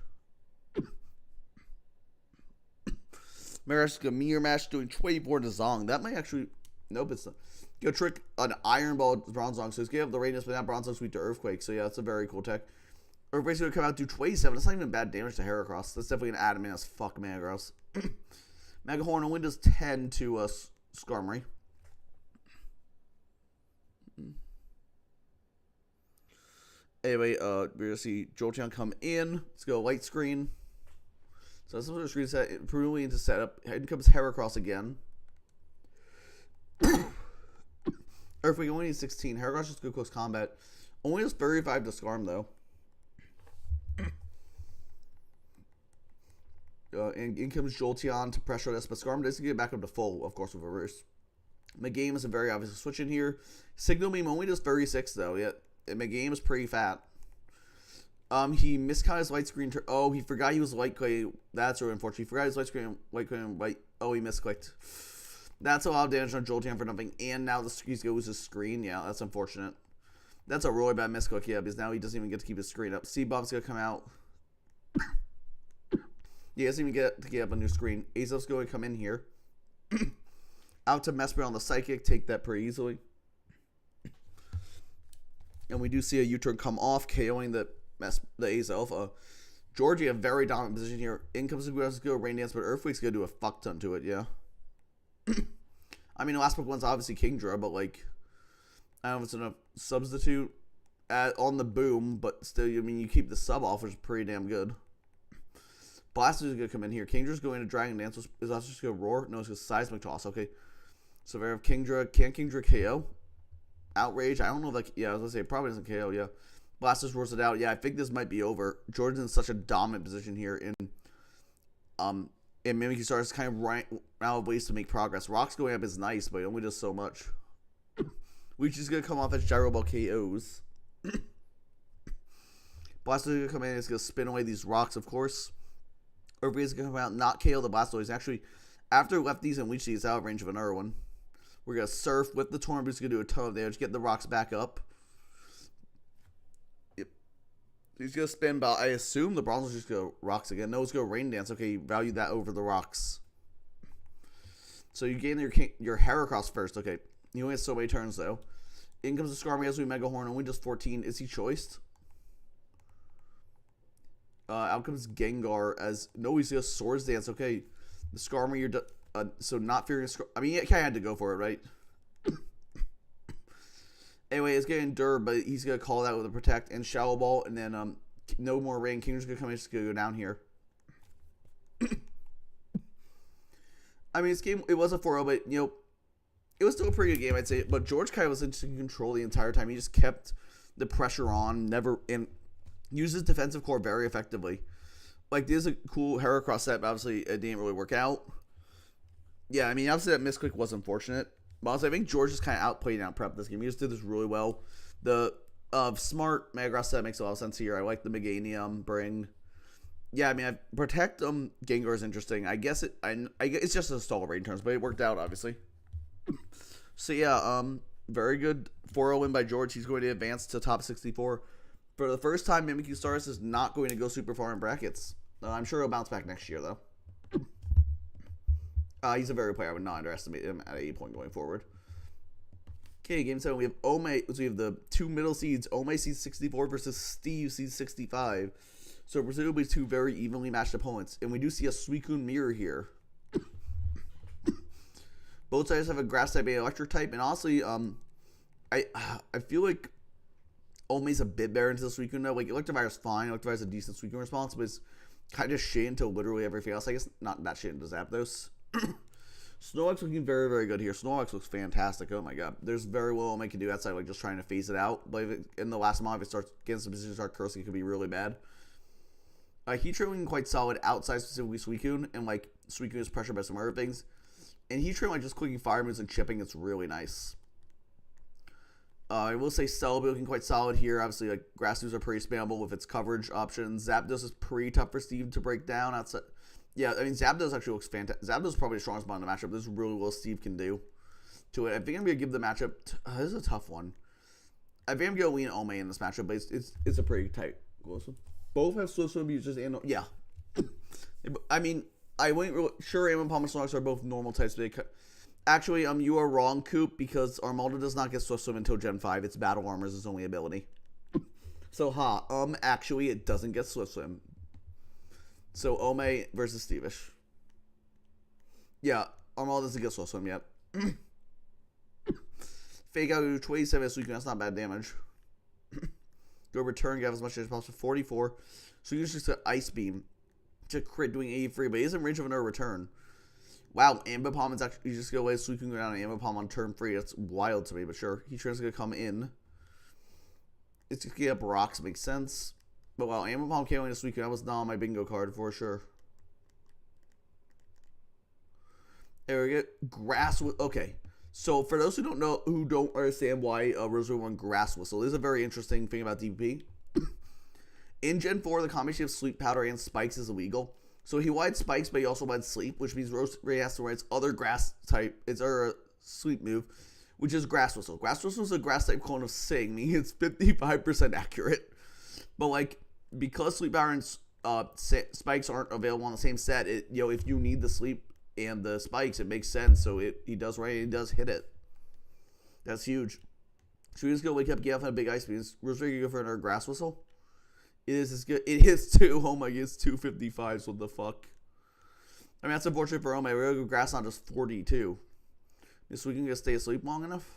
Marash Mirror Mash doing 24 to Zong. That might actually... Nope, it's not. Go trick an Iron Ball Bronzong. So it's going to have the radius, but now Bronzong Sweet to Earthquake. So yeah, that's a very cool tech. Earthquake's going to come out do 27. That's not even bad damage to Heracross. That's definitely an adamant as fuck Metagross. Mega Horn only does 10 to Skarmory. Anyway, we're going to see Jolteon come in. Let's go Light Screen. So that's what the screen set. Presumably into setup. In comes Heracross again. Earthquake only needs 16. Heracross just go close combat. Only does 35 to Skarm, though. And in comes Jolteon to pressure this, but Skarm doesn't get back up to full, of course, with reverse. Megame is a very obvious switch in here. Signal Beam only does 36, though. Yet Megame is pretty fat. He miscount his Light Screen. Oh, he forgot he was Light Clay. That's really unfortunate. He forgot his Light Screen, Light Clay, and Light. Oh, he misclicked. That's a lot of damage on Jolteon for nothing. And now he goes his screen. Yeah, that's unfortunate. That's a really bad misclick, yeah, because now he doesn't even get to keep his screen up. C-Bob's going to come out. He doesn't even get to get up a new screen. Azelf's going to come in here. Out to Mesprit on the Psychic. Take that pretty easily. And we do see a U-turn come off, KOing the Azelf. Georgie, a very dominant position here. In comes the Rain Dance, but Earthquake's going to do a fuck ton to it, yeah. I mean, the last one's obviously Kingdra, but, like, I don't know if it's enough substitute on the boom, but still, I mean, you keep the sub off, which is pretty damn good. Blastoise is going to come in here. Kingdra's going to Dragon Dance. Is that just going to Roar? No, it's going to Seismic Toss. Okay. So we have Kingdra. Can Kingdra KO? Outrage. I don't know if, like, yeah, I was going to say, it probably doesn't KO, yeah. Blastoise roars it out. Yeah, I think this might be over. Jordan's in such a dominant position here in Mimikyu Stardust kind of right out of ways to make progress. Rocks going up is nice, but it only does so much. Which is going to come off as Gyro Ball KOs. Blastoise is going to come in. It's going to spin away these rocks, of course. Earthquake is going to come out, not KO the Blastoise. Actually, after Lefties and Leech Seeds out of range of another one. We're going to Surf with the Torn Boost. Going to do a ton of damage. Get the rocks back up. Yep. He's going to spin about, I assume the Bronzong's just going to Rocks again. No, it's going to Rain Dance. Okay, value that over the rocks. So you gain your Heracross first. Okay. You only have so many turns, though. In comes the Skarmory as we Mega Horn. Only just 14. Is he choiced? Out comes Gengar as... No, he's going to Swords Dance. Okay. The Skarmory, you're... so not fearing... I mean, he kind of had to go for it, right? Anyway, it's going to endure, but he's going to call that with a Protect and Shallow Ball. And then no more Rain. Kingdra's going to come in. It's going to go down here. I mean, this game, it was a 4-0, but, you know... It was still a pretty good game, I'd say. But George kind of was in control the entire time. He just kept the pressure on. And uses defensive core very effectively. Like, there's a cool Heracross set, but obviously it didn't really work out. Yeah, I mean, obviously that misclick was unfortunate. But honestly, I think George just kind of outplayed and outprepped this game. He just did this really well. The smart Metagross set makes a lot of sense here. I like the Meganium bring. Yeah, I mean, Protect Gengar is interesting. I guess it's just a stall rain turns, but it worked out, obviously. So yeah, very good 4-0 win by George. He's going to advance to top 64. For the first time, Mimikyu Stardust is not going to go super far in brackets. I'm sure he'll bounce back next year, though. He's a very player. I would not underestimate him at any point going forward. Okay, game 7. We have Ome. So we have the two middle seeds. Ome seeds 64 versus Steve seeds 65. So presumably two very evenly matched opponents. And we do see a Suicune Mirror here. Both sides have a grass type and electric type. And honestly, I feel like Ome's a bit better into the Suicune now. Like, Electivire is fine. Electivire is a decent Suicune response, but kind of shit into literally everything else. I guess not that shit into Zapdos. Snorlax looking very, very good here. Snorlax looks fantastic. Oh my god. There's very little I can do outside like just trying to phase it out. But in the last month, if it starts getting some positions start cursing, it could be really bad. Heatran looking quite solid outside, specifically Suicune, and like Suicune is pressured by some other things. And Heatran like just clicking fire moves and chipping, it's really nice. I will say Celebi looking quite solid here. Obviously, like grass moves are pretty spammable with its coverage options. Zapdos is pretty tough for Steve to break down outside. Yeah, I mean Zapdos actually looks fantastic. Zapdos is probably the strongest one in the matchup. This is really what Steve can do to it. I think I'm gonna give the matchup. This is a tough one. I think I'm gonna lean Ome in this matchup, but it's a pretty tight close one. Both have Swift Swim users and yeah. I mean, I wasn't really sure Ambipom and Snorlax are both normal types, but actually, you are wrong, Coop, because Armaldo does not get Swift Swim until Gen 5. It's Battle Armor's its only ability. So, actually, it doesn't get Swift Swim. So, Ome versus Stevish. Yeah, Armaldo doesn't get Swift Swim yet. Fake out 27 so you can, that's not bad damage. Go return, get as much as possible. 44. So you just get Ice Beam to crit doing 83, but he is in range of another return. Wow, Ambipom is actually, you just go away so you can go down to Ambipom on turn 3. That's wild to me, but sure. Heatran's going to come in. It's going to get up rocks, makes sense. But wow, Ambipom came in this weekend. That was not on my bingo card for sure. There we go. Grass, okay. So for those who don't know, who don't understand why Rosary won Grass Whistle, this is a very interesting thing about DP. In Gen 4, the combination of Sleep Powder and Spikes is illegal. So he wanted Spikes, but he also wanted Sleep, which means Rosary has to run its other grass type, its other Sleep move, which is Grass Whistle. Grass Whistle is a grass type clone of Sing, meaning it's 55% accurate. But like, because Sleep Powder and Spikes aren't available on the same set, if you need the Sleep and the Spikes, it makes sense. So he does right, he does hit it. That's huge. So we just go wake up, get off on a big ice beam. Is Rosary gonna go for another Grass Whistle? It is as good. It is too. Oh my god, it's 255. So what the fuck? I mean, that's unfortunate for Ome. We're gonna go Grass on just 42. This we can just stay asleep long enough.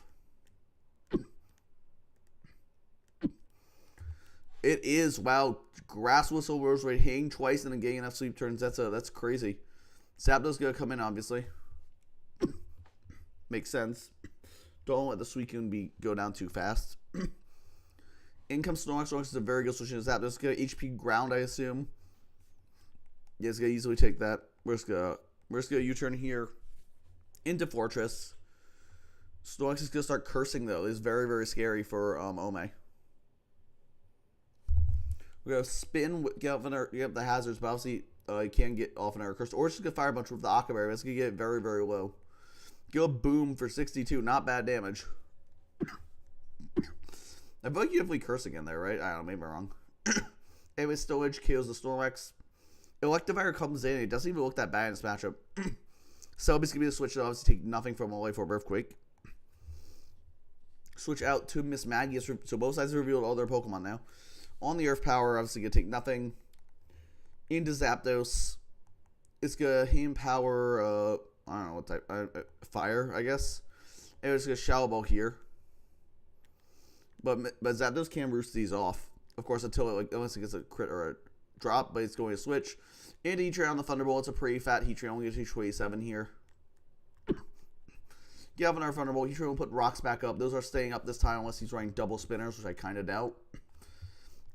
It is. Wow, Grass Whistle, Rosary hanging twice and then getting enough sleep turns. That's crazy. Zapdos gonna come in, obviously. Makes sense. Don't let the Suicune go down too fast. In comes Snorlax. Snorlax is a very good solution to Zapdos. Gonna HP ground, I assume. Yeah, it's gonna easily take that. We're just gonna U-turn here into Fortress. Snorlax is gonna start cursing though. It's very, very scary for Ome. We're gonna spin, get up the hazards, but obviously you can't get off an error curse. Or it's just gonna fire a bunch with the Aqua Berry. It's gonna get very, very low. Go boom for 62. Not bad damage. I feel like you definitely curse again there, right? I don't know, maybe I'm wrong. Anyway, Stowage kills the Snorlax. Electivire comes in. It doesn't even look that bad in this matchup. Celebi's gonna be the switch to obviously take nothing from away for Earthquake. Switch out to Miss Maggie. So both sides have revealed all their Pokemon now. On the Earth Power, obviously gonna take nothing. Into Zapdos. It's gonna Heam Power, I don't know what type. Fire, I guess. And it's gonna Shower Ball here. But Zapdos can roost these off. Of course, unless it gets a crit or a drop, but it's going to switch. And Heatran on the Thunderbolt. It's a pretty fat Heatran. Only gets 27 here. Get up on our Thunderbolt. Heatran will put rocks back up. Those are staying up this time unless he's running double spinners, which I kind of doubt.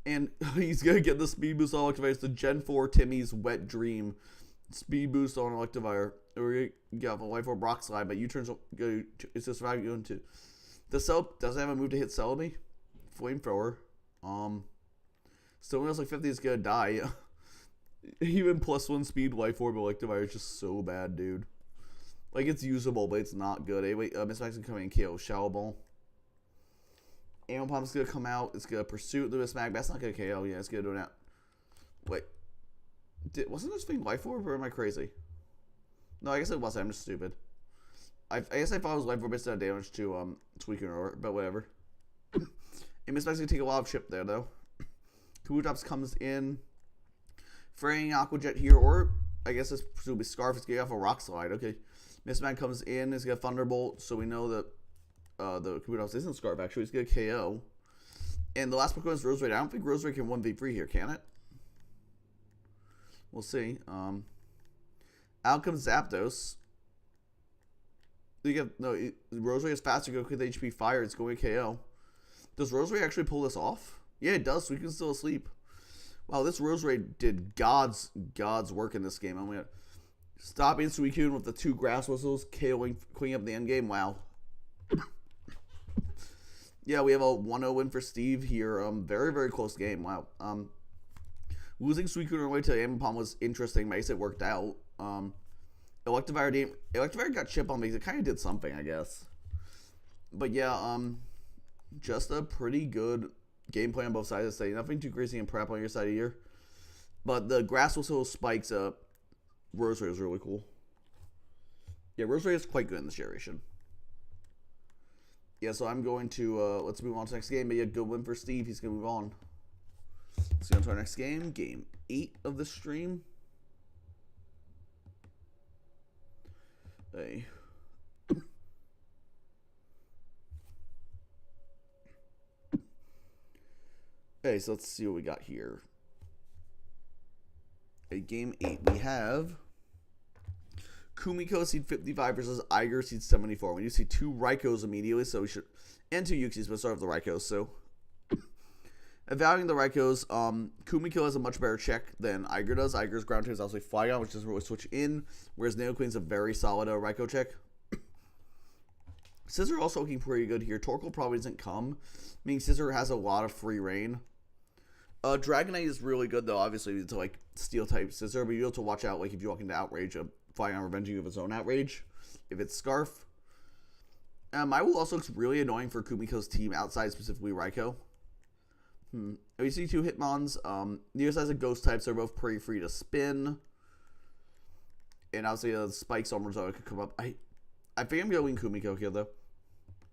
And he's going to get the speed boost on Electivire. It's the Gen 4 Timmy's Wet Dream. Speed boost on Electivire. We're going to get off a Life Orb Rock Slide, but U-turns go to, it's just about going to. The Cell doesn't have a move to hit Celebi. Flamethrower. Still feels like 50 is gonna die. Even +1 speed Life Orb Electivire is just so bad, dude. Like, it's usable, but it's not good. Anyway, Miss Mag's gonna come in and KO Shower Ball. Ammopomp's gonna come out. It's gonna pursue the Miss Mag. That's not gonna KO. Yeah, it's gonna do that. Wait. Wasn't this thing Life Orb, or am I crazy? No, I guess it wasn't. I'm just stupid. I guess I thought it was Life Orb instead of damage to Suicune, but whatever. And Miss Mag's gonna take a lot of chip there, though. Kabutops comes in. Fraying Aqua Jet here, or I guess it's presumably Scarf. It's getting off a Rock Slide. Okay. Miss Mag comes in. It's got Thunderbolt, so we know that the Kabutops isn't Scarf, actually. It's gonna KO. And the last Pokemon is Roserade. I don't think Roserade can 1v3 here, can it? We'll see. Out comes Zapdos. Rosary is faster. Go with HP Fire. It's going to KO. Does Rosary actually pull this off? Yeah, it does. Suicune's still asleep. Wow, this Rosary did God's work in this game. I'm going to stop Suicune with the 2 grass whistles, KOing Queen up the end game. Wow. Yeah, we have a 1-0 win for Steve here. Very, very close game. Wow. Losing Suicune on the way to Ambipom was interesting. Makes it worked out. Electivire got chip on me. It kind of did something, I guess. But yeah, just a pretty good gameplay on both sides of the stage. Nothing too crazy in prep on your side of here. But the grass whistle spikes up. Rosary is really cool. Yeah, Rosary is quite good in this generation. Yeah, so I'm going to, let's move on to the next game. Maybe a good win for Steve. He's going to move on. Let's go on to our next game. Game 8 of the stream. Hey. Okay, so let's see what we got here. Game 8, we have Kumiko seed 55 versus Iger seed 74. We do see 2 Raikos immediately, so we should, and 2 Uxie's, but start with the Raikos. So, evaluating the Raikos, Kumiko has a much better check than Iger does. Iger's ground type is obviously Flygon, which doesn't really switch in, whereas Nidoqueen's a very solid Raikou check. Scizor also looking pretty good here. Torkoal probably doesn't come, meaning Scizor has a lot of free reign. Dragonite is really good, though, obviously, to, like, Steel-type Scizor, but you have to watch out, like, if you walk into Outrage, Flygon revenging you of its own Outrage, if it's Scarf. Mywoo also looks really annoying for Kumiko's team, outside specifically Raikou. We see 2 Hitmons. Neither has a Ghost type, so they're both pretty free to spin. And obviously, the Spike Sombrazo could come up. I think I'm going Kumiko here, though.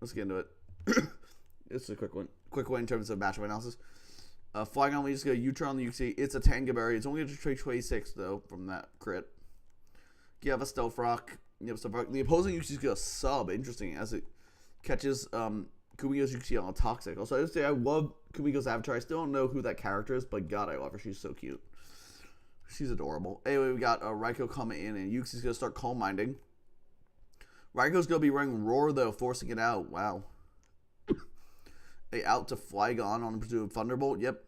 Let's get into it. It's a quick one. Quick one in terms of matchup analysis. Flygon, we just go U-turn on the Uxie. It's a Tangaberry. It's only going to trade 26, though, from that crit. You have a Stealth Rock. You have Stealth Rock. The opposing Uxie's going to sub. Interesting, as it catches Kumiko's Uxie on a Toxic. Also, I just say I love Kumiko's avatar. I still don't know who that character is, but God, I love her. She's so cute. She's adorable. Anyway, we got Raikou coming in, and Uxie's going to start Calm Minding. Raikou's going to be running Roar, though, forcing it out. Wow. Out to Flygon on a presumed Thunderbolt. Yep.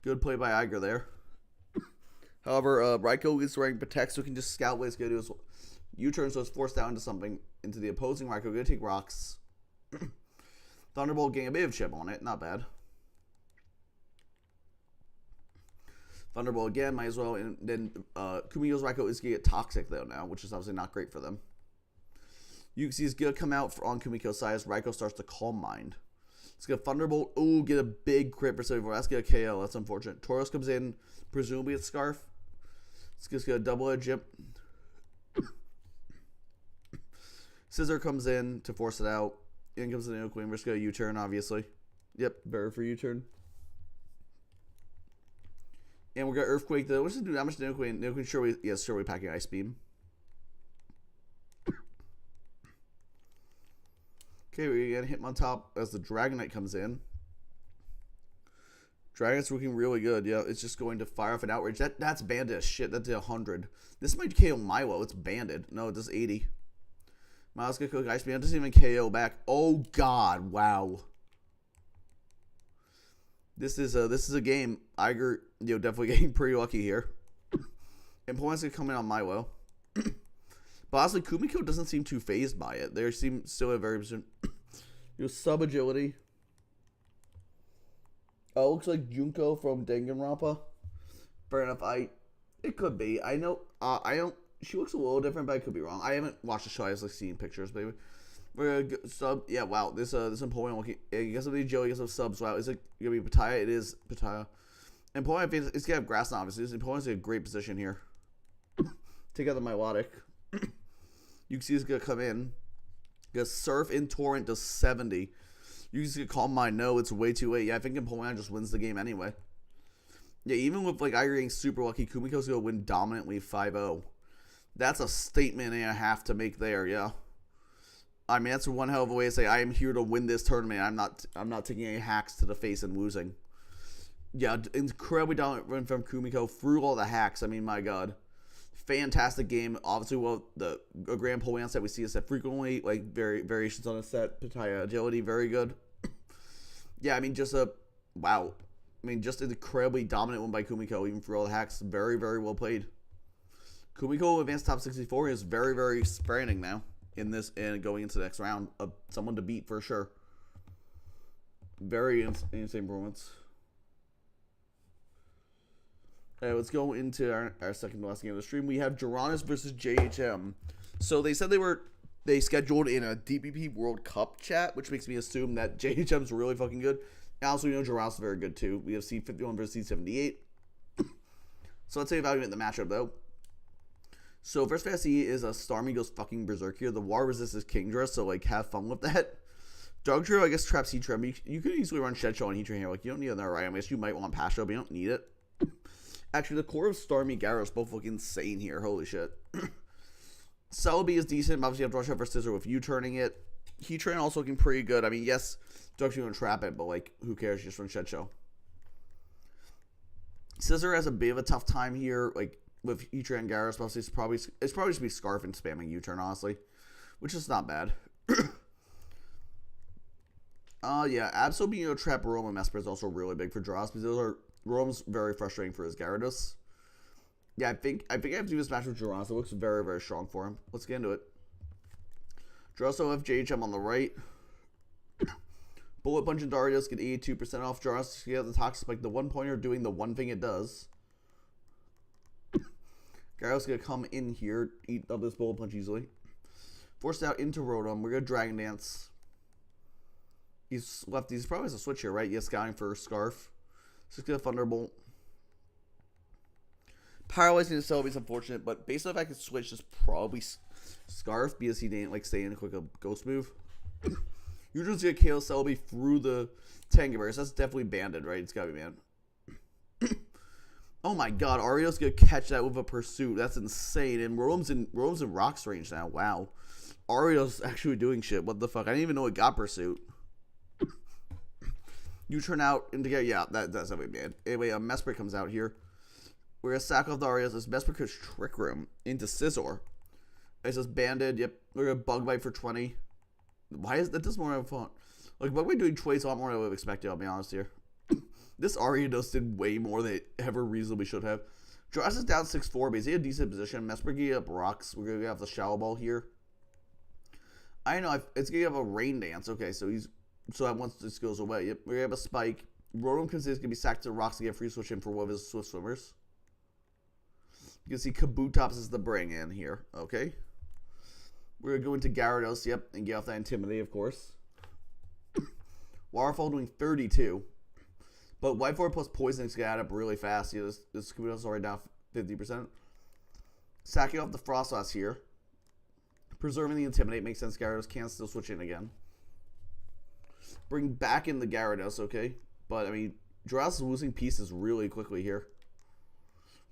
Good play by Iger there. However, Raikou is wearing Protect, so he can just scout what he's going to do. Is U-turn, so it's forced down into something. Into the opposing Raikou. Going to take rocks. Thunderbolt getting a bit of chip on it. Not bad. Thunderbolt again. Might as well. And then Kumiko's Raikou is going to get Toxic, though, now, which is obviously not great for them. Uxie is going to come out on Kumiko's side as Raikou starts to Calm Mind. Let's get Thunderbolt. Oh, get a big crit for 74. That's going to KO. That's unfortunate. Tauros comes in. Presumably it's Scarf. It's just going to double edge. Yep. Scizor comes in to force it out. In comes the Nidoqueen. We're just going to U-turn, obviously. Yep. Better for U-turn. And we're going to Earthquake, though. What's it do damage to Nidoqueen? Nidoqueen surely packing Ice Beam. Okay, we get Hitmontop as the Dragonite comes in. Dragonite's looking really good. Yeah, it's just going to fire off an Outrage. That's banded as shit. That did 100. This might KO Milo. It's banded. No, it does 80. Milo's gonna cook Ice Beam. It doesn't even KO back. Oh God! Wow. This is a game. Iger, definitely getting pretty lucky here. And Poland's gonna come in on Milo. But honestly, Kumiko doesn't seem too phased by it. They seem still a very sub agility. Looks like Junko from Danganronpa. Fair enough. It could be. I know. I don't. She looks a little different, but I could be wrong. I haven't watched the show. I just seen pictures, baby. We're gonna sub. Yeah. Wow. This Empoleon looking. I guess of the agility. I guess of subs. Wow. Is it gonna be Pataya? It is Pataya. Empoleon. It's gonna have Grass now, obviously. Empoleon's in a great position here. Take out the Milotic. Uxie's gonna come in. Gonna Surf in Torrent to 70. Uxie's gonna Calm Mind. No, it's way too late. Yeah, I think Empoleon just wins the game anyway. Yeah, even with like Iger getting super lucky, Kumiko's gonna win dominantly 5-0. That's a statement and a half to make there. Yeah. I mean, that's one hell of a way to say I am here to win this tournament. I'm not taking any hacks to the face and losing. Yeah, incredibly dominant run from Kumiko through all the hacks. I mean, my God. Fantastic game. Obviously, well, a grand Polian set we see a set frequently, like variations on a set. Pitaya agility, very good. Yeah, I mean, wow. I mean, just an incredibly dominant one by Kumiko, even for all the hacks. Very, very well played. Kumiko advanced top 64 is very, very spreading now in this and going into the next round. Someone to beat for sure. Very insane performance. Let's go into our second to last game of the stream. We have Joranis versus JHM. So they said they scheduled in a DPP World Cup chat, which makes me assume that JHM's really fucking good. And also, you know, Joranis is very good too. We have C51 versus C78. So let's say evaluate the matchup though. So first thing I see is Starmie goes fucking berserk here. The War Resist is Kingdra, so like have fun with that. Dogtrio, I guess, traps Heatran. You could easily run Shedshow on Heatran here. Like, you don't need another item. I guess you might want Pasho, but you don't need it. Actually, the core of Starmie, Gyarados both look insane here. Holy shit. Celebi is decent. Obviously, you have to rush out for Scissor with you turning it. Heatran also looking pretty good. I mean, yes, Dogtrio can trap it, but, like, who cares? Just run Shedshow. Scissor has a bit of a tough time here, like, with Heatran and Gyarados. Obviously, it's probably just be Scarf and spamming U-turn, honestly, which is not bad. Yeah, Absol being able to trap Rome and Mesper is also really big for draws because Rome's very frustrating for his Gyarados. Yeah, I think I have to do this match with Joranis. It looks very, very strong for him. Let's get into it. Drosso have JHM on the right. Bullet Punch and Darius get 82% off. Joranis get the Toxic Spike, the one pointer doing the one thing it does. Gyarados gonna come in here, eat up this Bullet Punch easily. Forced out into Rotom. We're gonna Dragon Dance. He's probably has a switch here, right? Yeah, scouting for Scarf. So he's gonna Thunderbolt. Paralyzing the Celebi is unfortunate, but based on the fact I could switch, it's probably Scarf because he didn't like stay in a quick ghost move. You're just gonna KO Celebi through the Tangaverse. That's definitely banded, right? It's gotta be banned. Oh my god, Ario's gonna catch that with a Pursuit. That's insane. And Rotom's in Rock's range now. Wow. Ario's actually doing shit. What the fuck? I didn't even know it got Pursuit. You turn out into yeah, that's definitely bad. Anyway, Mesper comes out here. We're gonna sack off the Arias. This Mesper could Trick Room into Scizor. It's just banded. Yep, we're gonna Bug Bite for 20. Why is that? This more fun? Like Bug Bite doing 20 is a lot more than I would have expected. I'll be honest here. This Ariados did way more than it ever reasonably should have. Joranis is down 6-4, but he's in a decent position. Mesper getting up rocks. We're gonna have the Shallow Ball here. I know it's gonna have a Rain Dance. Okay, so that once this goes away, yep, we're gonna have a Spike. Rotom considers gonna be sacked to rocks to get free switch in for one of his Swift Swimmers. You can see Kabutops is the bring in here. Okay, we're gonna go into Gyarados, yep, and get off that Intimidate, of course. Waterfall doing 32, but White 4 plus Poison is gonna add up really fast. Yeah, this Kabutops is already down 50%. Sacking off the Frostlass here. Preserving the Intimidate makes sense. Gyarados can still switch in again. Bring back in the Gyarados, okay? But, I mean, Joranis is losing pieces really quickly here.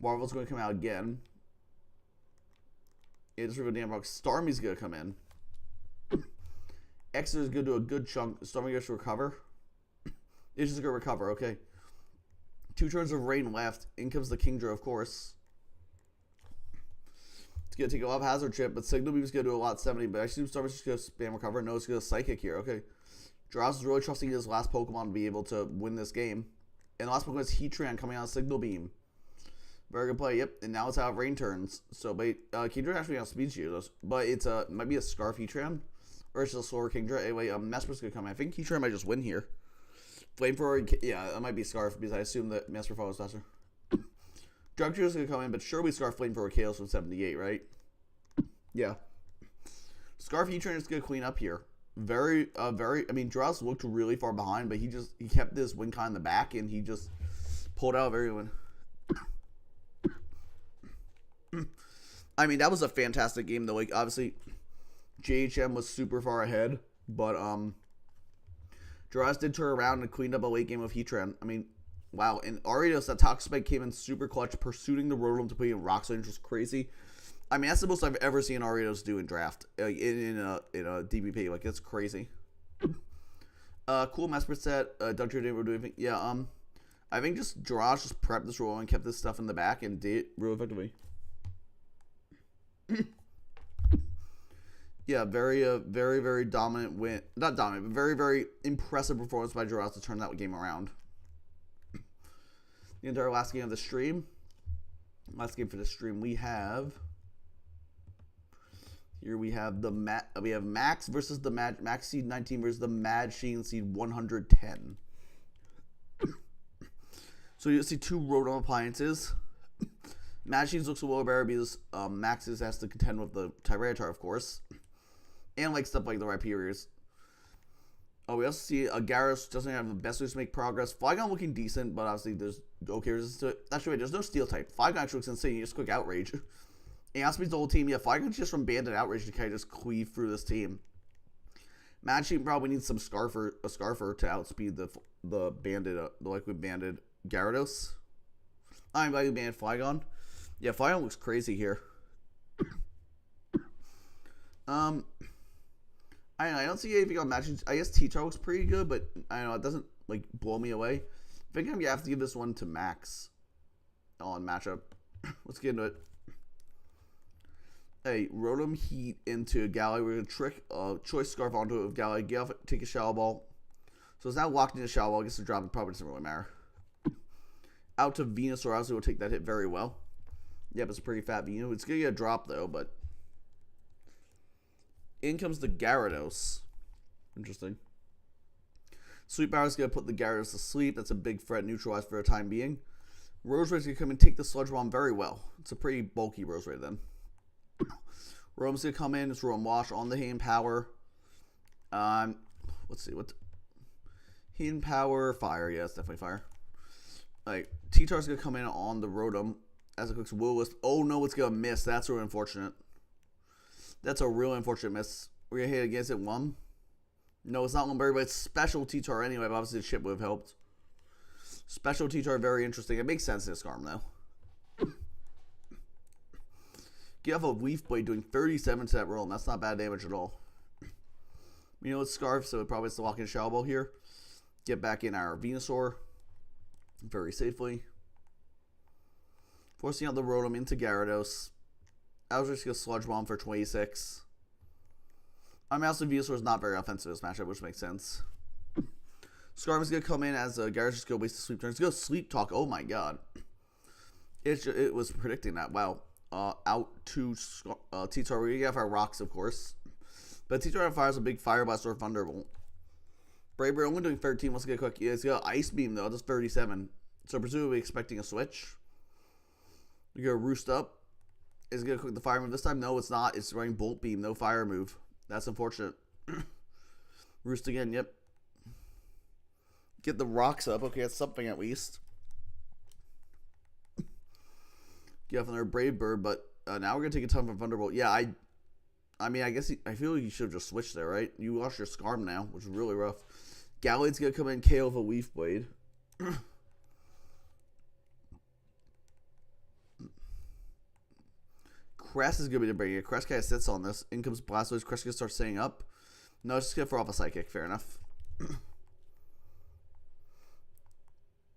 Marvel's going to come out again. It's River Dam Rock. Starmie's going to come in. Exeter is going to do a good chunk. Starmie gets to recover. It's just going to recover, okay? 2 turns of Rain left. In comes the Kingdra, of course. It's going to take a lot of Hazard Chip, but Signal Beam is going to do a lot 70, but I assume Starmie's just going to spam recover. No, it's going to Psychic here, okay? Joranis is really trusting his last Pokemon to be able to win this game. And the last Pokemon is Heatran coming out of Signal Beam. Very good play, yep. And now it's out of Rain turns. So, but Kingdra actually has Speed Shield, but it might be a Scarf Heatran. Or it's a slower Kingdra. Anyway, Mesper's going to come in. I think Heatran might just win here. Flamethrower, yeah, it might be Scarf because I assume that Mesper follows faster. Drugtrio is going to come in, but surely Scarf Flamethrower KOs from 78, right? Yeah. Scarf Heatran is going to clean up here. I mean, Joranis looked really far behind, but he kept this Winkai in the back, and he just pulled out everyone. I mean, that was a fantastic game, though. Like, obviously, JHM was super far ahead, but, Joranis did turn around and cleaned up a late game of Heatran. I mean, wow. And Ariados, that Toxic Spike came in super clutch, pursuing the Rotom to put in Rock Slide, which was crazy. I mean, that's the most I've ever seen Ariados do in draft, like in a DBP. Like, that's crazy. Cool Mesper set. Dugtrio didn't do anything. Yeah. I think just Jirachi just prepped this roll and kept this stuff in the back and did it real effectively. Yeah, very dominant win. Not dominant, but very impressive performance by Jirachi to turn that game around. The entire last game of the stream. Last game for the stream, we have Max versus the Max seed 19 versus the Mad Sheen seed 110. So you see two Rotom appliances. Mad Sheen looks a little better because Max's has to contend with the Tyranitar, of course, and like stuff like the Rhyperiors. Oh, we also see Gyarados doesn't have the best ways to make progress. Flygon looking decent, but obviously there's okay resistance to it. Actually, wait, there's no Steel type. Flygon actually looks insane. You just quick Outrage. And outspeeds the whole team. Yeah, Flygon's just from Banded Outrage to kind of just cleave through this team. Mad Sheen probably needs some Scarfer to outspeed the Banded, the Liquid Banded Gyarados. I'm Liquid Banded Flygon. Yeah, Flygon looks crazy here. I don't see anything on Mad Sheen. I guess T-Tar looks pretty good, but I don't know, it doesn't like blow me away. I think I'm gonna have to give this one to Max on matchup. Let's get into it. Hey, Rotom Heat into Galley. We're gonna trick Choice Scarf onto it with Galley. Get off, take a Shadow Ball. So it's now locked into Shadow Ball. I guess the drop probably doesn't really matter. Out to Venusaur. Obviously, will take that hit very well. Yep, it's a pretty fat Venu. It's gonna get a drop though, but in comes the Gyarados. Interesting. Sweet Power is going to put the Gyarados to sleep. That's a big threat, neutralized for the time being. Roserade's going to come and take the Sludge Bomb very well. It's a pretty bulky Roserade then. Rotom's going to come in. It's Rotom Wash on the Hidden Power. Let's see. Hidden Power, Fire. Yeah, it's definitely Fire. Like, T-Tar's going to come in on the Rotom as it cooks Will-Wisp. Oh no, it's going to miss. That's really unfortunate. That's a real unfortunate miss. We're going to hit against it 1. No, it's not Lumberry, but it's Special T-Tar anyway. But obviously, the chip would have helped. Special T-Tar, very interesting. It makes sense in this Scarm, though. Get off a Leaf Blade doing 37 to that roll. That's not bad damage at all. You know, it's Scarf, so it probably has to walk in Shadow Ball here. Get back in our Venusaur very safely. Forcing out the Rotom into Gyarados. I was just going to Sludge Bomb for 26. I mean, also Venusaur is not very offensive in this matchup, which makes sense. Scarf is going to come in as Gyarados just going to waste a Sleep turn. It's going to Sleep Talk. Oh my god. It was predicting that. Wow. Out to T-Tar. We're going to have our Rocks, of course. But T-Tar fires a big Fire Blast or Thunderbolt. Brave Bird only doing 13. Let's get quick. Yeah, it's got Ice Beam, though. That's 37. So presumably expecting a switch. We're going to Roost Up. Is it going to cook the Fire move this time? No, it's not. It's running Bolt Beam. No Fire move. That's unfortunate. Roost again. Yep. Get the Rocks up. Okay, that's something at least. Get off another Brave Bird, but now we're going to take a ton from Thunderbolt. Yeah, I mean, I guess I feel like you should have just switched there, right? You lost your Scarm now, which is really rough. Gallade's going to come in KO with a Leaf Blade. Crest is going to be the break. Crest kind of sits on this. In comes Blastoise. Crest going to start setting up. No, it's just going to throw off a Psychic. Fair enough.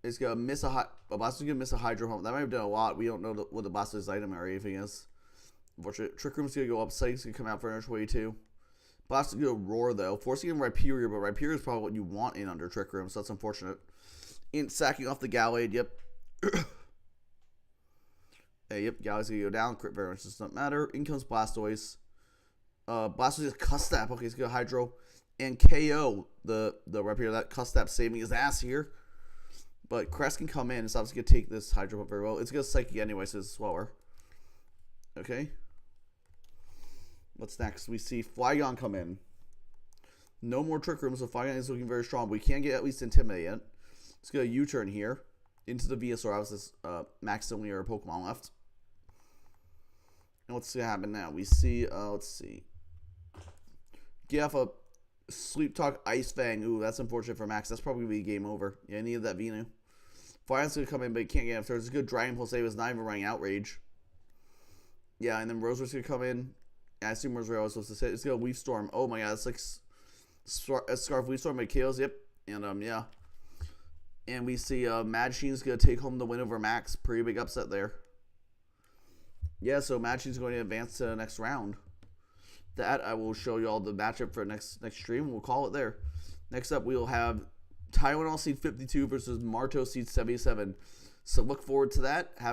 It's going to miss Blastoise is going to miss a Hydro Pump. That might have done a lot. We don't know what the Blastoise item or anything is. Unfortunately, Trick Room's going to go up. Psychic's going to come out for another 22. Blastoise is going to Roar, though. Forcing in Rhyperior, but Rhyperior is probably what you want in under Trick Room, so that's unfortunate. In sacking off the Gallade, yep. Hey, yep, Galley's gonna go down. Crit variance doesn't matter. In comes Blastoise. Blastoise is Cuss Snap. Okay, he's gonna Hydro and KO the Rhyperior. That Cuss Snap saving his ass here. But Crest can come in. It's obviously gonna take this Hydro up very well. It's gonna Psychic anyway, so it's slower. Okay. What's next? We see Flygon come in. No more Trick Room, so Flygon is looking very strong. We can't get at least Intimidate. Let's get a U-turn here. Into the Venusaur. Obviously, Max only are Pokemon left. And what's going to happen now? We see, let's see. Get off a Sleep Talk Ice Fang. Ooh, that's unfortunate for Max. That's probably going to be game over. Yeah, I needed that Venu. Flygon's going to come in, but he can't get after. It's a good Dragon Pulse save. It's not even running Outrage. Yeah, and then Roserade's going to come in. I assume Roserade was supposed to say it's going to Leaf Storm. Oh my god, it's like Scarf Leaf Storm by KOs. Yep. And, yeah. And we see Mad Machine's going to take home the win over Max. Pretty big upset there. Yeah, so Mad Machine's going to advance to the next round. That I will show you all the matchup for next stream. We'll call it there. Next up, we'll have Tylenol seed 52 versus Marto seed 77. So look forward to that. Have a